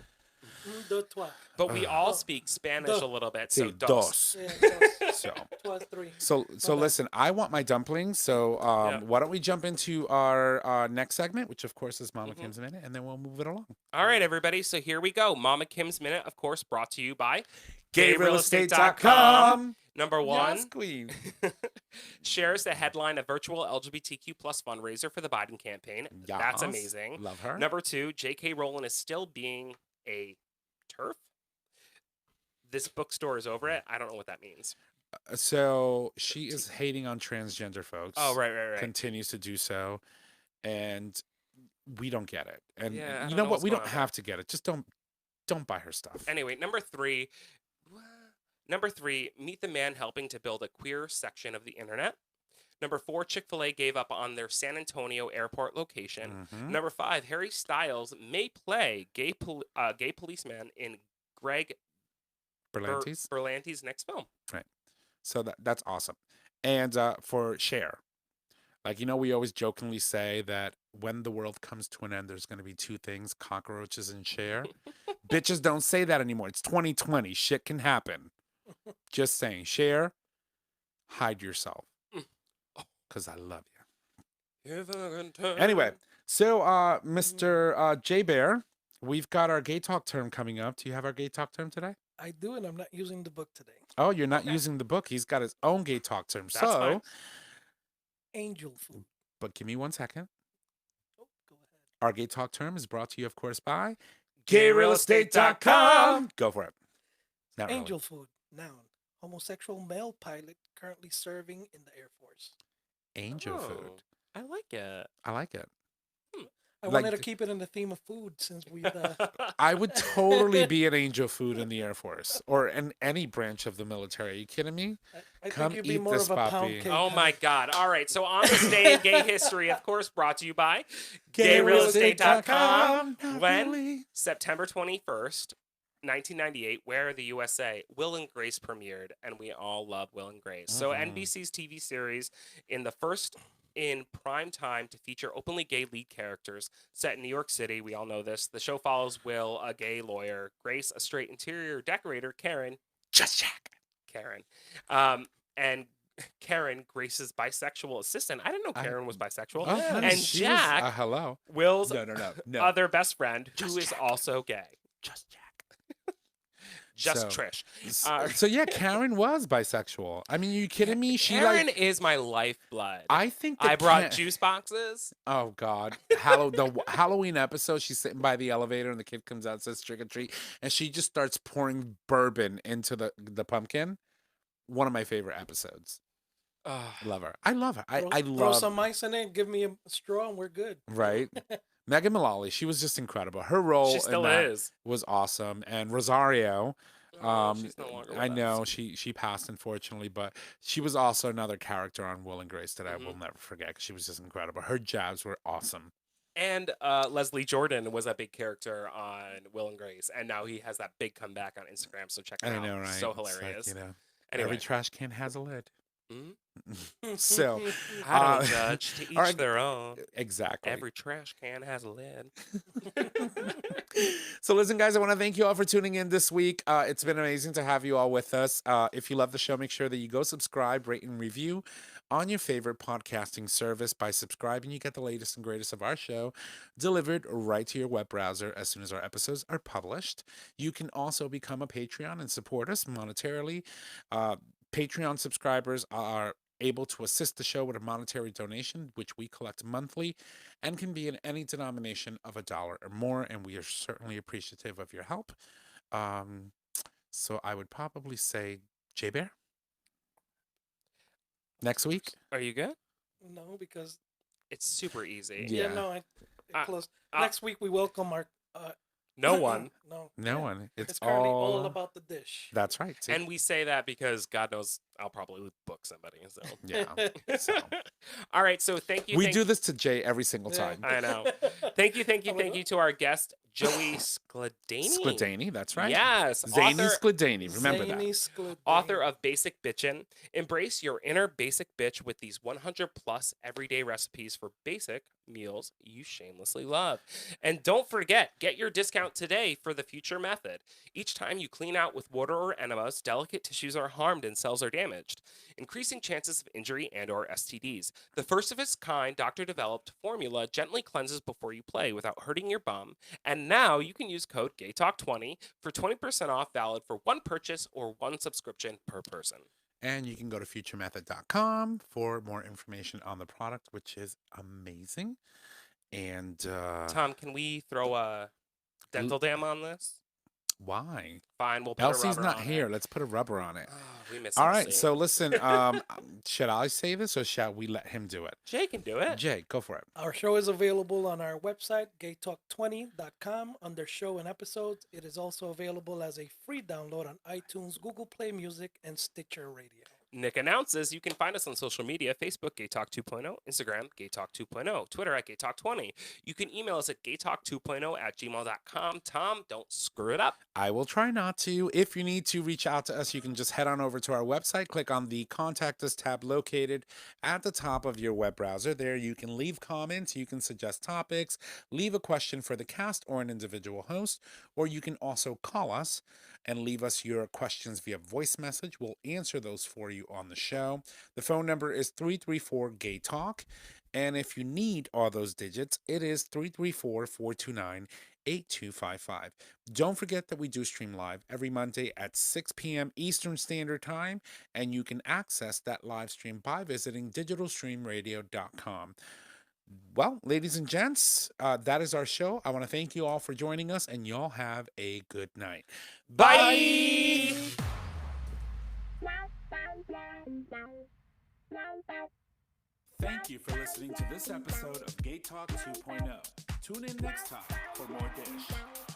Un, deux, trois. but we all Oh. speak Spanish Duh. a little bit. See, So dos. Yeah, So, toi, three. so bad. listen, I want my dumplings. So, Yeah. why don't we jump into our next segment, which of course is Mama Mhm. Kim's Minute, and then we'll move it along. All right, everybody. So here we go. Mama Kim's Minute, of course, brought to you by GayRealEstate.com. Number one, Yes, queen. shares the headline of virtual LGBTQ plus fundraiser for the Biden campaign. That's Yes. amazing. Love her. Number two, J.K. Rowling is still being a TERF. This bookstore is over it. I don't know what that means. So she is hating on transgender folks. Oh, right. Continues to do so, and we don't get it. And Yeah, I you don't know know what? what's We going don't on there. have to get it. Just don't buy her stuff. Anyway, number three, meet the man helping to build a queer section of the internet. Number four, Chick-fil-A gave up on their San Antonio airport location. Mhm. Number five, Harry Styles may play gay policeman in Greg Berlanti's. Berlanti's next film. So that's awesome. And for Cher, like, you know, we always jokingly say that when the world comes to an end, there's going to be two things: cockroaches and Cher. Bitches don't say that anymore. It's 2020. Shit can happen. Just saying. Cher, hide yourself, because I love you. Anyway, so Mr. J Bear, we've got our gay talk term coming up. Do you have our gay talk term today? I do, and I'm not using the book today. Oh, you're not using the book. He's got his own gay talk term. That's So, fine. Angel food. but give me 1 second. Oh, go ahead. Our gay talk term is brought to you, of course, by GayRealEstate.com. Go for it. Not really. Angel food. Noun. Homosexual male pilot currently serving in the Air Force. Angel food. Oh, I like it. I like it. I wanted to keep it in the theme of food since we. I would totally be an angel food in the Air Force or in any branch of the military. Are you kidding me? I Come think you'd be eat more this of a pound puppy. cake. Oh huh? my God. All right. So on this day in gay history, of course, brought to you by GayRealEstate.com. GayRealEstate.com. When? September 21st, 1998, Where the USA, Will and Grace premiered, and we all love Will and Grace. So NBC's TV series in the first in prime time to feature openly gay lead characters set in New York City. We all know this. The show follows Will, a gay lawyer, Grace, a straight interior decorator, Karen, Just check. Karen, and Karen, Grace's bisexual assistant. I didn't know Karen was bisexual. Oh, honey, and she Jack, was, hello. Will's No. other best friend, Just who is Jack. also gay. Just Jack. Just So- Trish. So yeah, Karen was bisexual. I mean, are you kidding me? She Karen is my lifeblood. I think I that brought juice boxes. Oh God, the Halloween episode. She's sitting by the elevator, and the kid comes out and says trick or treat, and she just starts pouring bourbon into the pumpkin. One of my favorite episodes. Love her. I love her. I Throw love some ice in it, give me a straw, and we're good. right. Megan Mullally, she was just incredible. Her role She still in that is. was awesome, and Rosario. She's no longer I with know us. she passed unfortunately, but she was also another character on Will and Grace that I Mm-hmm. will never forget because she was just incredible. Her jabs were awesome. And Leslie Jordan was a big character on Will and Grace, and now he has that big comeback on Instagram. So check him I out. know, right? So It's like, hilarious. Every Anyway, trash can has a lid. Mhm. So I don't judge. To each all right. their own. exactly. Every trash can has a lid. So listen, guys, I want to thank you all for tuning in this week. It's been amazing to have you all with us. If you love the show, make sure that you go subscribe, rate, and review on your favorite podcasting service. By subscribing, you get the latest and greatest of our show delivered right to your web browser as soon as our episodes are published. You can also become a Patreon and support us monetarily. Patreon subscribers are able to assist the show with a monetary donation, which we collect monthly and can be in any denomination of $1 or more, and we are certainly appreciative of your help. So I would probably say J Bear next week. Are you good? No, because It's super easy. Yeah. close. uh, Next week we welcome our. No one. No. No yeah. one. It's currently all all about the dish. That's right. See? And we say that because God knows I'll probably book somebody. So. yeah. So. All right. So thank you. We thank do this to Jay every single Yeah. time. I know. Thank you to our guest, Joey Skladany. Skladany, that's right. Yes. Zany author, Skladany. Remember that. Zany Skladany. author of Basic Bitchen. Embrace your inner basic bitch with these 100 plus everyday recipes for basic meals you shamelessly love. And don't forget, get your discount today for the future method. Each time you clean out with water or enemas, delicate tissues are harmed and cells are damaged, increasing chances of injury and or STDs. The first of its kind doctor-developed formula gently cleanses before you play without hurting your bum. And now you can use code GayTalk20 for 20% off, valid for one purchase or one subscription per person. And you can go to futuremethod.com for more information on the product, which is amazing. And Tom, can we throw a dental dam on this? why? Fine, we'll put a Elsie's rubber not on here. It. Let's put a rubber on it. Oh, we miss All right. Elsie. So listen, should I say this or shall we let him do it? Jay can do it. Jay, go for it. Our show is available on our website, gaytalk20.com, under show and episodes. It is also available as a free download on iTunes, Google Play Music, and Stitcher Radio. Nick announces you can find us on social media: Facebook, Gay Talk 2.0, Instagram, Gay Talk 2.0, Twitter at Gay Talk 20. You can email us at gaytalk2.0@gmail.com. Tom, don't screw it up. I will try not to. If you need to reach out to us, you can just head on over to our website, click on the Contact Us tab located at the top of your web browser. There you can leave comments, you can suggest topics, leave a question for the cast or an individual host, or you can also call us and leave us your questions via voice message. We'll answer those for you on the show. The phone number is 334-GAY-TALK. And if you need all those digits, it is 334-429-8255. Don't forget that we do stream live every Monday at 6 p.m. Eastern Standard Time, and you can access that live stream by visiting digitalstreamradio.com. Well, ladies and gents, that is our show. I want to thank you all for joining us, and y'all have a good night. Bye! Thank you for listening to this episode of Gay Talk 2.0. Tune in next time for more dish.